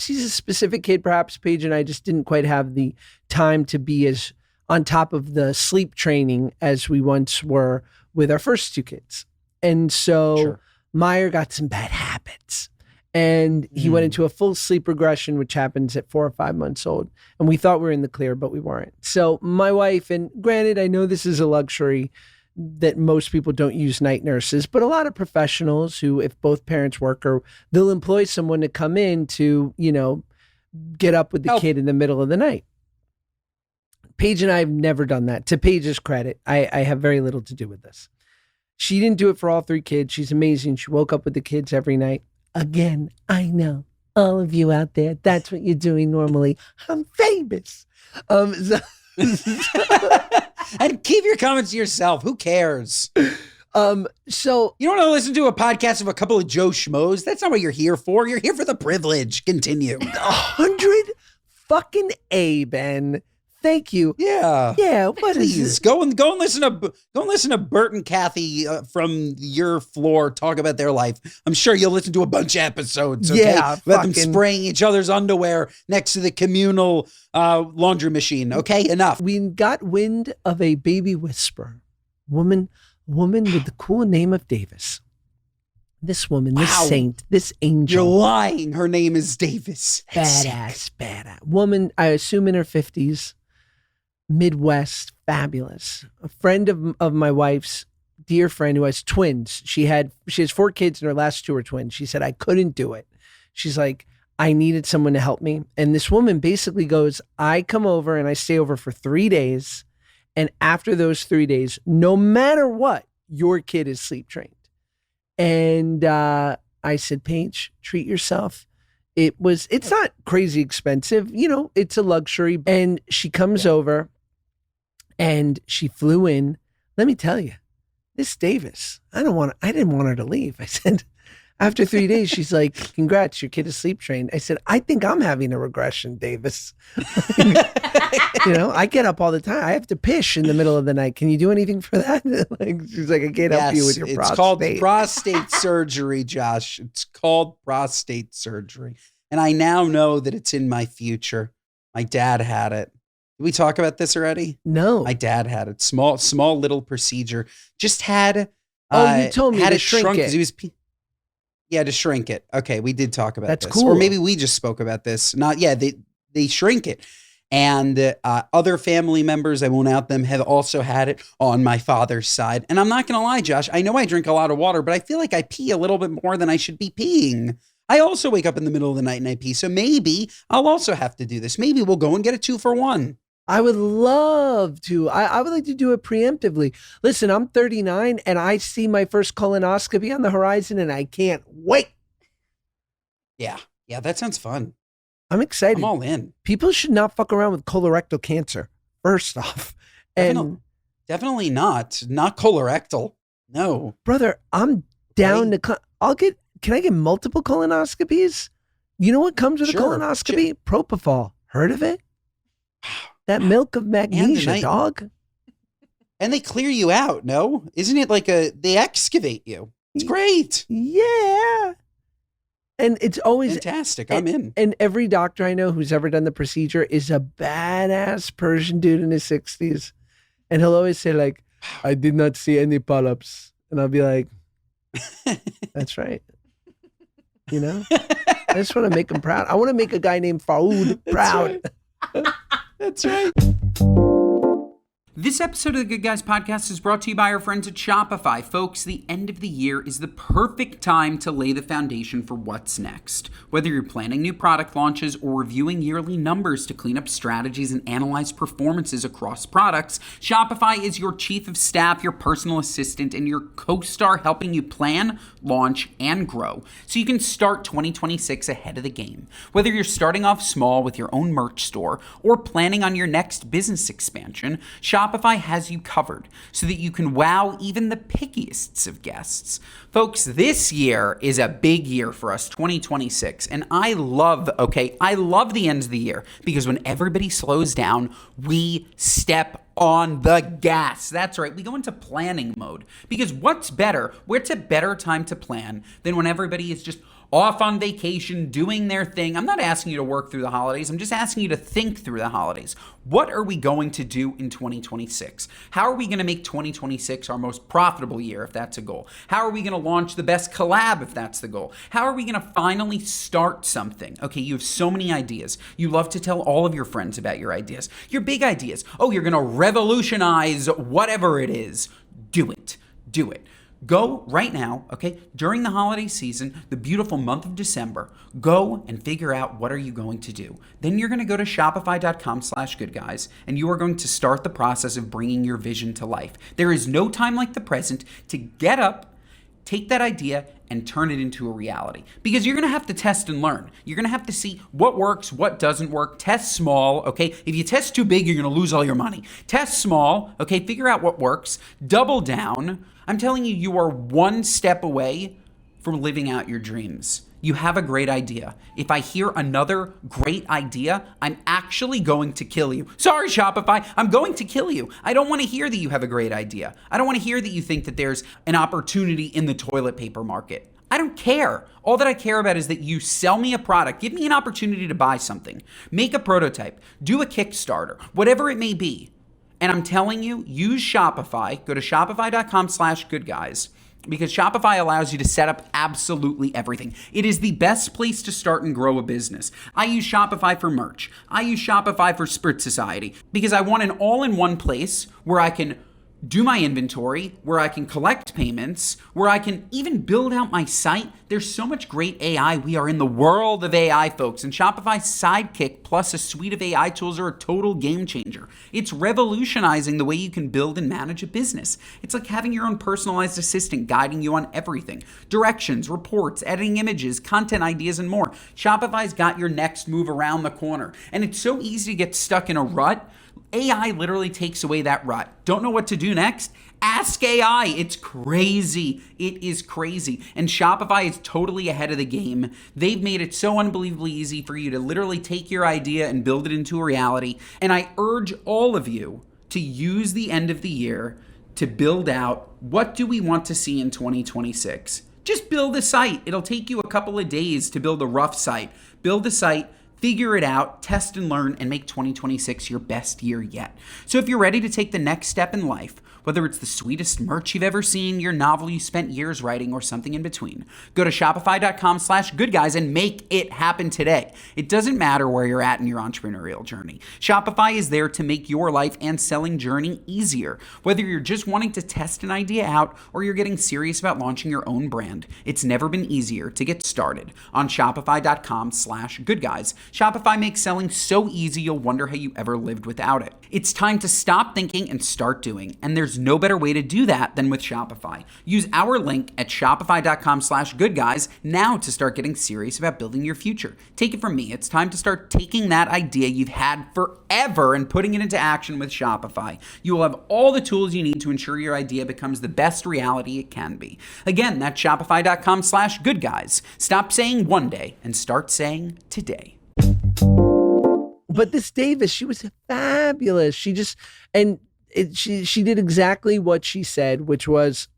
he's a specific kid. Perhaps Paige and I just didn't quite have the time to be as on top of the sleep training as we once were with our first two kids. And so Meyer got some bad habits. And he went into a full sleep regression, which happens at 4 or 5 months old. And we thought we were in the clear, but we weren't. So my wife, and granted, I know this is a luxury that most people don't use night nurses, but a lot of professionals who, if both parents work, or they'll employ someone to come in to, get up with the kid in the middle of the night. Paige and I have never done that. To Paige's credit, I have very little to do with this. She didn't do it for all 3 kids. She's amazing. She woke up with the kids every night. Again, I know all of you out there, that's what you're doing normally. I'm famous. And keep your comments to yourself. Who cares? So you don't want to listen to a podcast of a couple of Joe Schmoes. That's not what you're here for. You're here for the privilege. Continue. 100 fucking A, Ben. Thank you. Yeah. Yeah. What Please is go and listen to Bert and Kathy from your floor talk about their life. I'm sure you'll listen to a bunch of episodes. Okay? Yeah. About them spraying each other's underwear next to the communal laundry machine. Okay, enough. We got wind of a baby whisperer, woman with the cool name of Davis. This woman, this saint, this angel. You're lying. Her name is Davis. Badass woman. I assume in her 50s. Midwest, fabulous. A friend of my wife's, dear friend, who has twins. She has 4 kids and her last 2 are twins. She said, I couldn't do it. She's like, I needed someone to help me. And this woman basically goes, I come over and I stay over for 3 days. And after those 3 days, no matter what, your kid is sleep trained. And I said, Paige, treat yourself. It's not crazy expensive. It's a luxury. And she comes over and she flew in. Let me tell you, this Davis, I didn't want her to leave. I said, after 3 days, she's like, congrats, your kid is sleep trained. I said, I think I'm having a regression, Davis. I get up all the time. I have to pish in the middle of the night. Can you do anything for that? She's like, I can't help you with your prostate. It's called prostate surgery, Josh. It's called prostate surgery. And I now know that it's in my future. My dad had it. Did we talk about this already? No. My dad had it. Small little procedure. Just had. You told me had to it shrink shrunk it. He was. Yeah, to shrink it. Okay, we did talk about That's this. cool. Or maybe we just spoke about this. They shrink it. And other family members, I won't out them, have also had it on my father's side. And I'm not going to lie, Josh, I know I drink a lot of water, but I feel like I pee a little bit more than I should be peeing. I also wake up in the middle of the night and I pee. So maybe I'll also have to do this. Maybe we'll go and get a 2-for-1. I would love to. I would like to do it preemptively. Listen, I'm 39 and I see my first colonoscopy on the horizon and I can't wait. Yeah, that sounds fun. I'm excited. I'm all in. People should not fuck around with colorectal cancer, first off. And definitely not. Not colorectal. No. Brother, I'm down to... Can I get multiple colonoscopies? You know what comes with a colonoscopy? Propofol. Heard of it? That milk of magnesia, dog. And they clear you out, no? Isn't it like they excavate you? It's great. Yeah. And it's always Fantastic. I'm in. And every doctor I know who's ever done the procedure is a badass Persian dude in his 60s. And he'll always say, like, I did not see any polyps. And I'll be like, that's right. You know? I just want to make him proud. I want to make a guy named Faoud proud. That's right. This episode of the Good Guys Podcast is brought to you by our friends at Shopify. Folks, the end of the year is the perfect time to lay the foundation for what's next. Whether you're planning new product launches or reviewing yearly numbers to clean up strategies and analyze performances across products, Shopify is your chief of staff, your personal assistant, and your co-star helping you plan, launch, and grow so you can start 2026 ahead of the game. Whether you're starting off small with your own merch store or planning on your next business expansion, Shopify has you covered so that you can wow even the pickiest of guests. Folks, this year is a big year for us, 2026, and I love the end of the year because when everybody slows down, we step on the gas. That's right. We go into planning mode because what's better? What's a better time to plan than when everybody is just off on vacation, doing their thing? I'm not asking you to work through the holidays. I'm just asking you to think through the holidays. What are we going to do in 2026? How are we going to make 2026 our most profitable year, if that's a goal? How are we going to launch the best collab, if that's the goal? How are we going to finally start something? Okay, you have so many ideas. You love to tell all of your friends about your ideas, your big ideas. Oh, you're going to revolutionize whatever it is. Do it. Do it. Go right now, okay, during the holiday season, the beautiful month of December, go and figure out what are you going to do. Then you're going to go to shopify.com/goodguys and you are going to start the process of bringing your vision to life. There is no time like the present to get up, take that idea, and turn it into a reality. Because you're going to have to test and learn. You're going to have to see what works, what doesn't work. Test small, okay? If you test too big, you're going to lose all your money. Test small, okay? Figure out what works. Double down. I'm telling you, you are one step away from living out your dreams. You have a great idea. If I hear another great idea, I'm actually going to kill you. Sorry, Shopify, I'm going to kill you. I don't want to hear that you have a great idea. I don't want to hear that you think that there's an opportunity in the toilet paper market. I don't care. All that I care about is that you sell me a product, give me an opportunity to buy something, make a prototype, do a Kickstarter, whatever it may be. And I'm telling you, use Shopify. Go to shopify.com/goodguys. Because Shopify allows you to set up absolutely everything. It is the best place to start and grow a business. I use Shopify for merch. I use Shopify for Sprit Society because I want an all-in-one place where I can do my inventory, where I can collect payments, where I can even build out my site. There's so much great AI. We are in the world of AI, folks, and Shopify's Sidekick plus a suite of AI tools are a total game changer. It's revolutionizing the way you can build and manage a business. It's like having your own personalized assistant guiding you on everything. Directions, reports, editing images, content ideas, and more. Shopify's got your next move around the corner, and it's so easy to get stuck in a rut. AI literally takes away that rut. Don't know what to do next? Ask AI. It's crazy. It is crazy. And Shopify is totally ahead of the game. They've made it so unbelievably easy for you to literally take your idea and build it into a reality. And I urge all of you to use the end of the year to build out what do we want to see in 2026. Just build a site. It'll take you a couple of days to build a rough site. Build a site. Figure it out, test and learn, and make 2026 your best year yet. So if you're ready to take the next step in life, whether it's the sweetest merch you've ever seen, your novel you spent years writing, or something in between, go to shopify.com/goodguys and make it happen today. It doesn't matter where you're at in your entrepreneurial journey. Shopify is there to make your life and selling journey easier. Whether you're just wanting to test an idea out or you're getting serious about launching your own brand, it's never been easier to get started on shopify.com/goodguys. Shopify makes selling so easy you'll wonder how you ever lived without it. It's time to stop thinking and start doing, and there's no better way to do that than with Shopify. Use our link at shopify.com/goodguys now to start getting serious about building your future. Take it from me. It's time to start taking that idea you've had forever and putting it into action with Shopify. You will have all the tools you need to ensure your idea becomes the best reality it can be. Again, that's shopify.com/goodguys. Stop saying one day and start saying today. But this Davis, she was fabulous. She just, she did exactly what she said, which was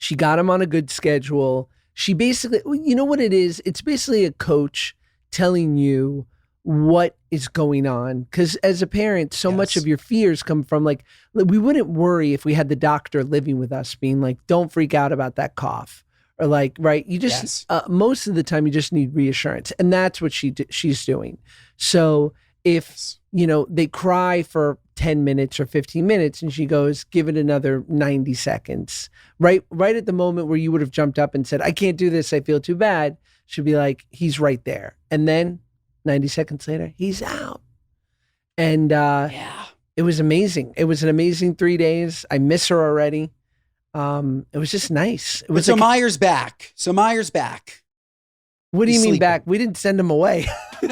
She got him on a good schedule. She basically, you know what it is? It's basically a coach telling you what is going on. Because as a parent, so much of your fears come from like, we wouldn't worry if we had the doctor living with us being like, don't freak out about that cough. Or like, right? You just, most of the time you just need reassurance. And that's what she's doing. So if, you know, they cry for 10 minutes or 15 minutes and she goes, give it another 90 seconds, right at the moment where you would have jumped up and said, I can't do this, I feel too bad, she'd be like, he's right there. And then 90 seconds later, he's out. And it was amazing. It was an amazing 3 days. I miss her already. It was just nice. It was so Meyer's back. What do you mean back? We didn't send him away. You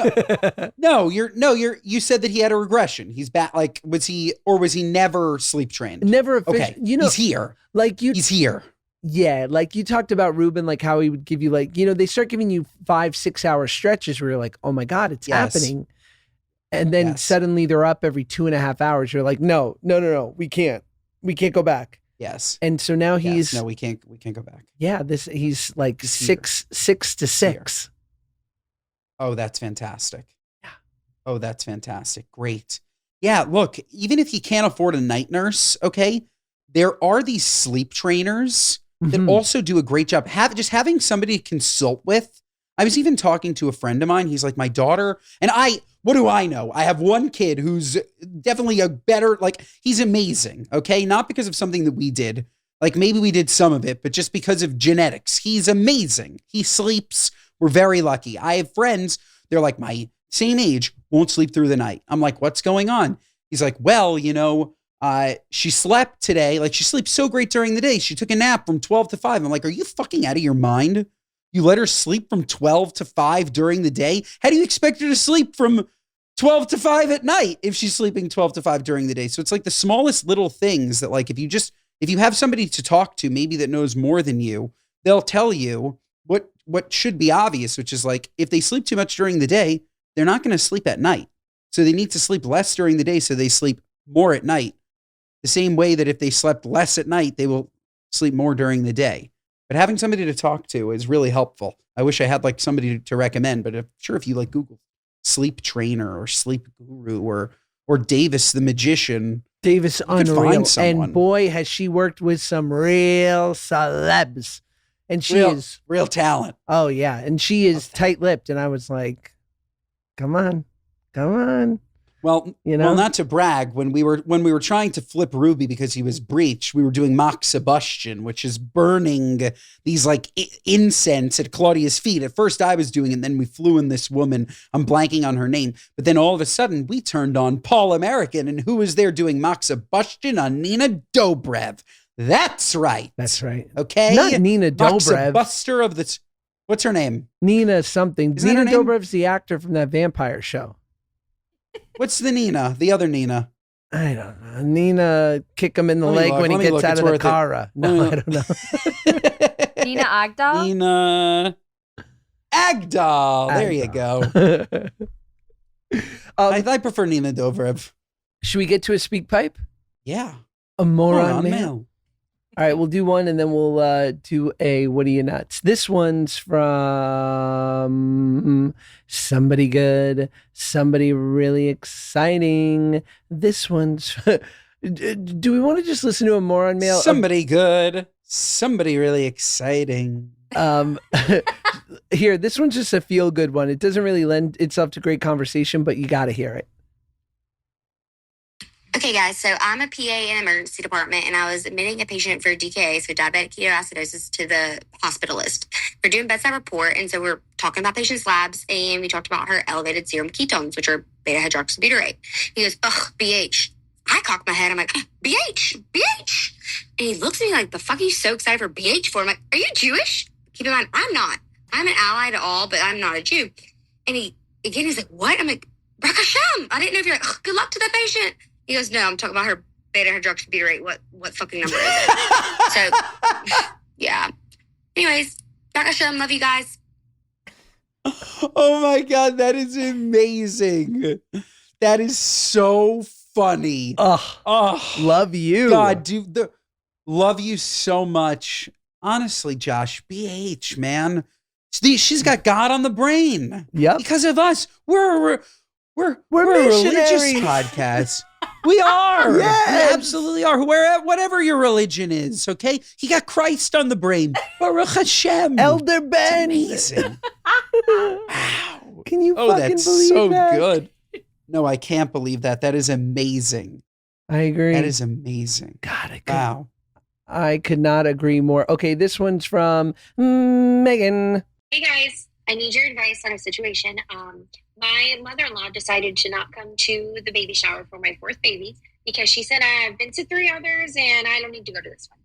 said that he had a regression. He's back. Like, was he never sleep trained? Never. Okay. You know, he's here. He's here. Yeah. Like you talked about Ruben, like how he would give you like, you know, they start giving you 5-6 hour stretches where you're like, oh my God, it's happening. And then suddenly they're up every 2.5 hours. You're like, no, we can't go back. Yes. And so now he's no, we can't go back. Yeah, he's like six to 6. Oh, that's fantastic. Yeah. Oh, that's fantastic. Great. Yeah, look, even if you can't afford a night nurse, okay, there are these sleep trainers that also do a great job. Having somebody to consult with. I was even talking to a friend of mine. He's like, my daughter, and what do I know? I have one kid who's definitely a better, like, he's amazing, okay? Not because of something that we did. Like, maybe we did some of it, but just because of genetics. He's amazing. He sleeps. We're very lucky. I have friends, they're like my same age, won't sleep through the night. I'm like, what's going on? He's like, well, you know, she slept today. Like, she sleeps so great during the day. She took a nap from 12 to 5. I'm like, are you fucking out of your mind? You let her sleep from 12 to 5 during the day? How do you expect her to sleep from 12 to 5 at night if she's sleeping 12 to 5 during the day? So it's like the smallest little things that, like, if you have somebody to talk to, maybe that knows more than you, they'll tell you what should be obvious, which is like, if they sleep too much during the day, they're not going to sleep at night. So they need to sleep less during the day so they sleep more at night. The same way that if they slept less at night, they will sleep more during the day. But having somebody to talk to is really helpful. I wish I had like somebody to recommend, but I'm sure if you like Google sleep trainer or sleep guru or Davis the magician, Davis unreal. And boy, has she worked with some real celebs. And she is real talent. Oh yeah. And she is tight-lipped. And I was like, come on. Well, not to brag, when we were trying to flip Ruby because he was breech, we were doing mock Sebastian, which is burning these like incense at Claudia's feet. At first I was doing it, and then we flew in this woman. I'm blanking on her name. But then all of a sudden we turned on Paul American, and who was there doing mock Sebastian on Nina Dobrev? That's right. Okay. Not Nina Dobrev. Buster of the, what's her name? Nina something. Nina Dobrev's the actor from that vampire show. What's the Nina? The other Nina? I don't know. Nina kick him in the leg when he gets out of the car. No, I don't know. Nina Agdal? Nina Agdal. There you go. I prefer Nina Dobrev. Should we get to a speak pipe? Yeah. A moron mail. All right, we'll do one and then we'll do a what are you nuts? This one's from somebody good, somebody really exciting. This one's do we want to just listen to a moron mail? Somebody good, somebody really exciting. Here, this one's just a feel good one. It doesn't really lend itself to great conversation, but you got to hear it. Okay, guys, so I'm a PA in emergency department, and I was admitting a patient for DKA, so diabetic ketoacidosis, to the hospitalist. We're doing bedside report, and so we're talking about patient's labs, and we talked about her elevated serum ketones, which are beta-hydroxybutyrate. He goes, ugh, BH. I cock my head. I'm like, BH. And he looks at me like, the fuck are you so excited for BH for? I'm like, are you Jewish? Keep in mind, I'm not. I'm an ally to all, but I'm not a Jew. And he's like, what? I'm like, Baruch Hashem. I didn't know if you're like, good luck to that patient. He goes, no, I'm talking about her beta-hydroxybutyrate. What fucking number is it? So, yeah. Anyways, Baruch Hashem, love you guys. Oh my God, that is amazing. That is so funny. Oh, love you. God, dude, love you so much. Honestly, Josh, BH, man. She's got God on the brain. Yep. Because of us. We're a religious missionaries. podcast. We are. Yes. We absolutely are. Whatever your religion is, okay? You got Christ on the brain. Baruch Hashem. Elder Ben. Amazing. Wow. Can you Oh, fucking that's believe so that? good. No, I can't believe that. That is amazing. I agree. That is amazing. God, Wow. I could not agree more. Okay, this one's from Megan. Hey guys, I need your advice on a situation. My mother-in-law decided to not come to the baby shower for my fourth baby because she said I've been to 3 others and I don't need to go to this one.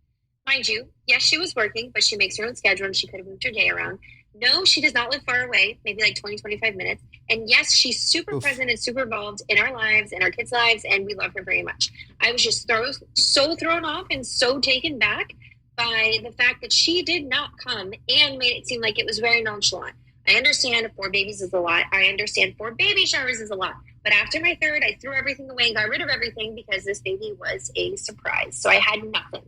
Mind you, yes, she was working, but she makes her own schedule and she could have moved her day around. No, she does not live far away, maybe like 20, 25 minutes. And yes, she's super present and super involved in our lives and our kids' lives, and we love her very much. I was just so thrown off and so taken back by the fact that she did not come and made it seem like it was very nonchalant. I understand 4 babies is a lot. I understand 4 baby showers is a lot. But after my third, I threw everything away and got rid of everything because this baby was a surprise. So I had nothing.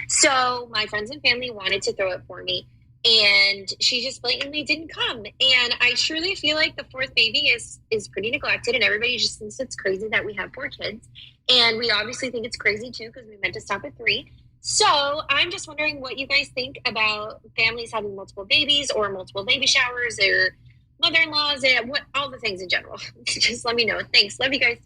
So my friends and family wanted to throw it for me. And she just blatantly didn't come. And I truly feel like the fourth baby is pretty neglected. And everybody just thinks it's crazy that we have 4 kids. And we obviously think it's crazy, too, because we meant to stop at 3. So I'm just wondering what you guys think about families having multiple babies or multiple baby showers or mother-in-laws and all the things in general. Just let me know. Thanks. Love you guys.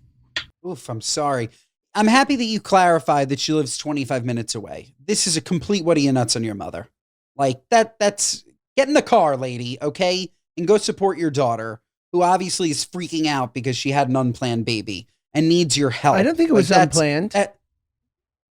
Oof, I'm sorry. I'm happy that you clarified that she lives 25 minutes away. This is a complete what are you nuts on your mother. Like that's get in the car, lady, okay? And go support your daughter, who obviously is freaking out because she had an unplanned baby and needs your help. I don't think it was unplanned. That's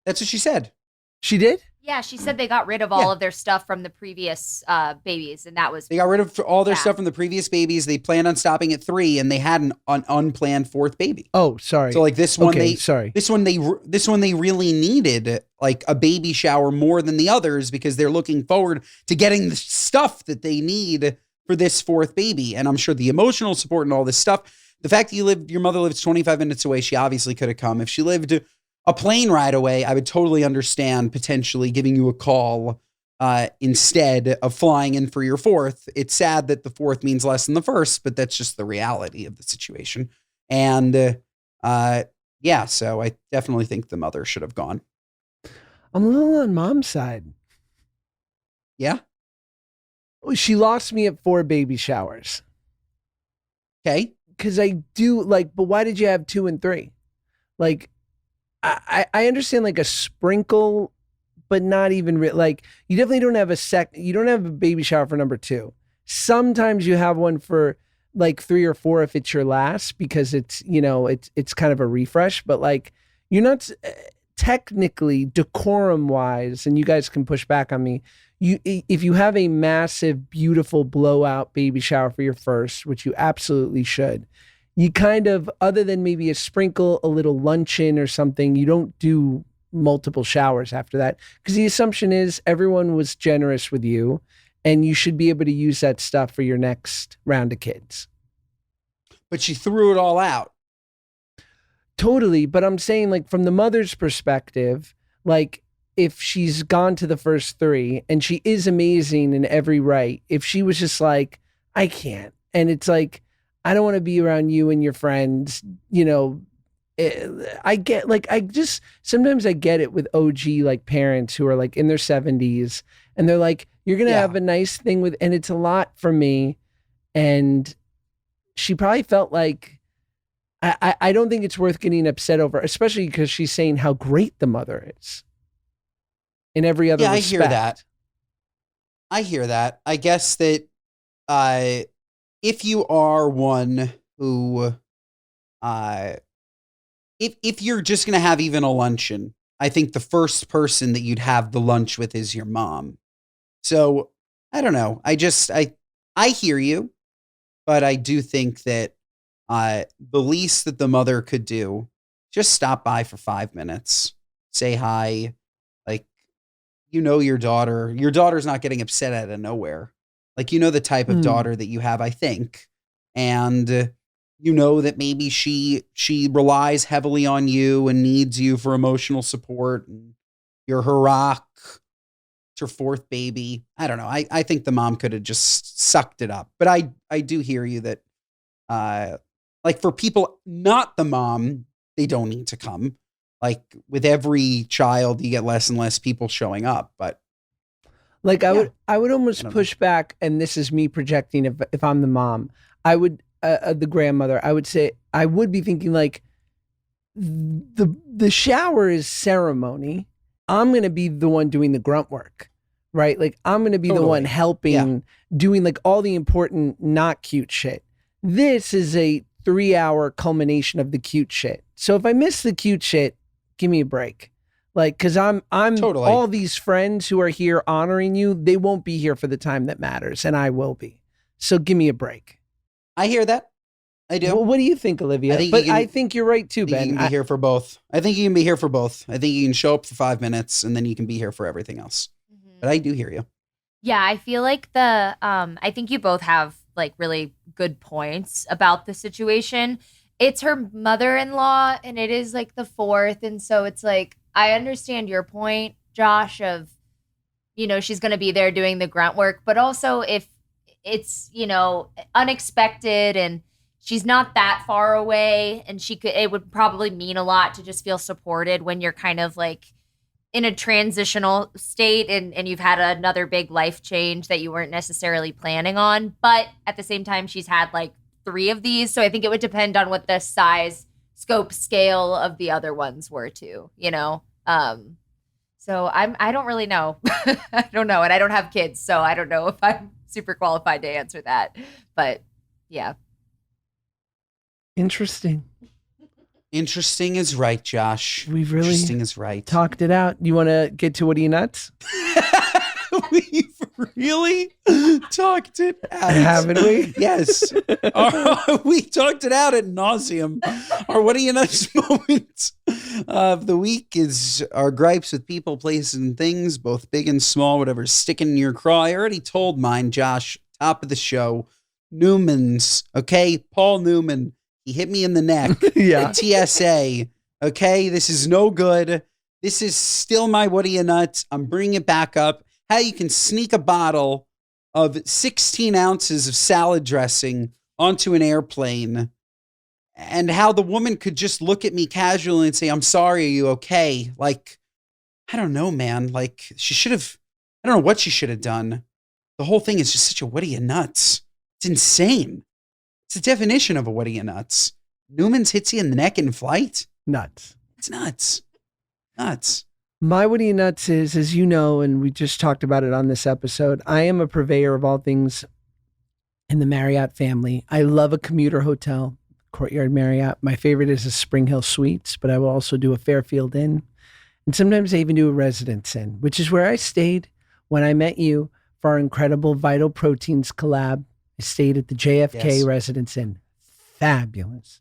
what she said. She did? Yeah, she said they got rid of all of their stuff from the previous babies, and that was They got rid of all their stuff from the previous babies. They planned on stopping at 3, and they had an unplanned 4th baby. Oh, sorry. So like this one, this one they really needed like a baby shower more than the others because they're looking forward to getting the stuff that they need for this 4th baby. And I'm sure the emotional support and all this stuff. The fact that your mother lives 25 minutes away, she obviously could have come. If she lived a plane ride away, I would totally understand potentially giving you a call instead of flying in for your 4th. It's sad that the 4th means less than the 1st, but that's just the reality of the situation. And so I definitely think the mother should have gone. I'm a little on mom's side. Yeah? She lost me at 4 baby showers. Okay. Because I do but why did you have 2 and 3? Like, I understand like a sprinkle, but not even you definitely don't have you don't have a baby shower for number 2. Sometimes you have one for like 3 or 4 if it's your last because it's, it's kind of a refresh, but you're not technically decorum wise, and you guys can push back on me. If you have a massive, beautiful blowout baby shower for your first, which you absolutely should, you kind of, other than maybe a sprinkle, a little luncheon or something, you don't do multiple showers after that. Because the assumption is everyone was generous with you and you should be able to use that stuff for your next round of kids. But she threw it all out. Totally. But I'm saying from the mother's perspective, if she's gone to the first 3 and she is amazing in every right, if she was just I can't. And it's I don't want to be around you and your friends, I get sometimes I get it with OG parents who are in their 70s and they're you're going to have a nice thing and it's a lot for me. And she probably felt I don't think it's worth getting upset over, especially because she's saying how great the mother is in every other respect. I hear that. I guess that, if you are one who, if you're just going to have even a luncheon, I think the first person that you'd have the lunch with is your mom. So I don't know. I hear you, but I do think that the least that the mother could do, just stop by for 5 minutes, say hi. Your daughter, your daughter's not getting upset out of nowhere. The type of daughter that you have, I think. And that maybe she relies heavily on you and needs you for emotional support. And you're her rock. it's her fourth baby. I don't know. I think the mom could have just sucked it up. But I do hear you that, like for people not the mom, they don't need to come. Like with every child, you get less and less people showing up. But Like I Yeah. would almost I don't push back, and this is me projecting. If I'm the mom, I would the grandmother. I would say I would be thinking like the shower is ceremony. I'm gonna be the one doing the grunt work, right? Like I'm gonna be the one Totally. helping, doing like all the important, not cute shit. This is a 3-hour culmination of the cute shit. So if I miss the cute shit, give me a break. Like, cause I'm Totally. all these friends who are here honoring you, they won't be here for the time that matters, and I will be. So give me a break. I hear that. I do. Well, what do you think, Olivia? I think But you can- I think you're right too, I think you Ben. can be here for both. I think you can be here for both. I think you can show up for 5 minutes and then you can be here for everything else. But I do hear you. Yeah, I feel like I think you both have like really good points about the situation. It's her mother-in-law and it is like the fourth, and so it's like I understand your point, Josh, of she's going to be there doing the grunt work, but also if it's, unexpected and she's not that far away and it would probably mean a lot to just feel supported when you're kind of like in a transitional state and you've had another big life change that you weren't necessarily planning on. But at the same time, she's had like 3 of these. So I think it would depend on what the size, scope, scale of the other ones were too, So I don't really know. I don't know. And I don't have kids, so I don't know if I'm super qualified to answer that. But yeah. Interesting. Interesting is right, Josh. We've really Interesting is right. talked it out. You want to get to what are you nuts? We've really talked it out. Haven't we? Yes. We talked it out at nauseum. Our what are you nuts moment of the week is our gripes with people, places, and things, both big and small, whatever's sticking in your craw. I already told mine, Josh, top of the show. Newman's, okay? Paul Newman. He hit me in the neck. Yeah. At TSA. Okay, this is no good. This is still my what are you nuts. I'm bringing it back up. How you can sneak a bottle of 16 ounces of salad dressing onto an airplane, and how the woman could just look at me casually and say, "I'm sorry, are you okay?" Like, I don't know, man. Like, she should have, I don't know what she should have done. The whole thing is just such a what are you nuts. It's insane. It's the definition of a what are you nuts. Newman's hits you in the neck in flight. Nuts. It's nuts. Nuts. My what are you nuts is, as you know, and we just talked about it on this episode, I am a purveyor of all things in the Marriott family. I love a commuter hotel, Courtyard Marriott. My favorite is a Spring Hill Suites, but I will also do a Fairfield Inn. And sometimes I even do a Residence Inn, which is where I stayed when I met you for our incredible Vital Proteins collab. I stayed at the JFK Yes. Residence Inn. Fabulous.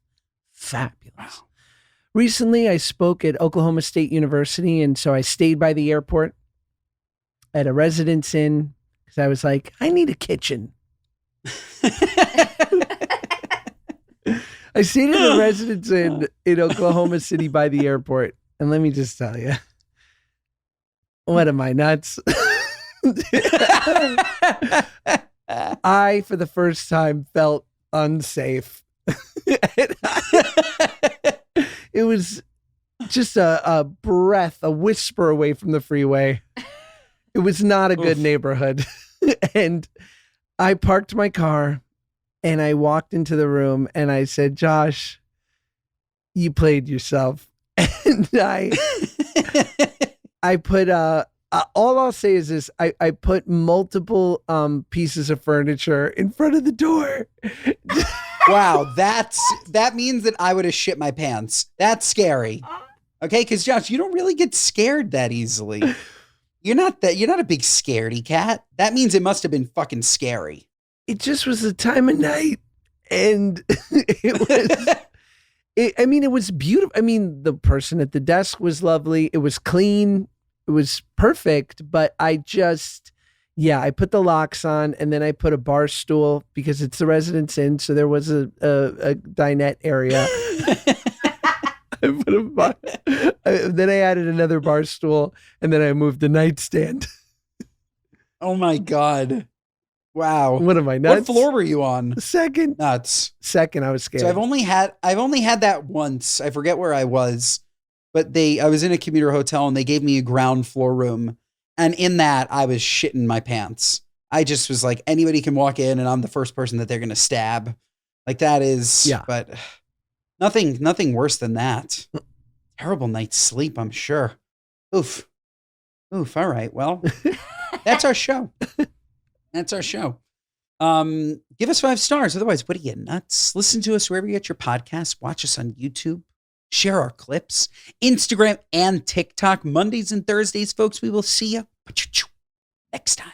Fabulous. Wow. Recently, I spoke at Oklahoma State University, and so I stayed by the airport at a Residence Inn because I was like, I need a kitchen. I stayed at a Residence Inn in Oklahoma City by the airport, and let me just tell you, what am I, nuts? I, for the first time, felt unsafe. It was just a breath, a whisper away from the freeway. It was not a good Oof. neighborhood. And I parked my car and I walked into the room and I said, Josh, you played yourself. And I put all I'll say is this: I put multiple pieces of furniture in front of the door. Wow, that means that I would have shit my pants. That's scary. Okay, because Josh, you don't really get scared that easily. You're not a big scaredy cat. That means it must have been fucking scary. It just was the time of night, and it was. It was beautiful. I mean, the person at the desk was lovely. It was clean. It was perfect. But I put the locks on, and then I put a bar stool because it's the Residence Inn, so there was a dinette area. Then I added another bar stool, and then I moved the nightstand. Oh my God. Wow. What am I, nuts? What floor were you on? Second. Nuts. Second, I was scared. So I've only had that once. I forget where I was, but I was in a commuter hotel and they gave me a ground floor room. And in that, I was shitting my pants. I just was like, anybody can walk in and I'm the first person that they're going to stab. Like that is, Yeah. But nothing worse than that. Terrible night's sleep, I'm sure. Oof. All right. Well, that's our show. That's our show. Give us 5 stars. Otherwise, what are you, nuts? Listen to us wherever you get your podcasts. Watch us on YouTube. Share our clips. Instagram and TikTok. Mondays and Thursdays, folks. We will see you next time.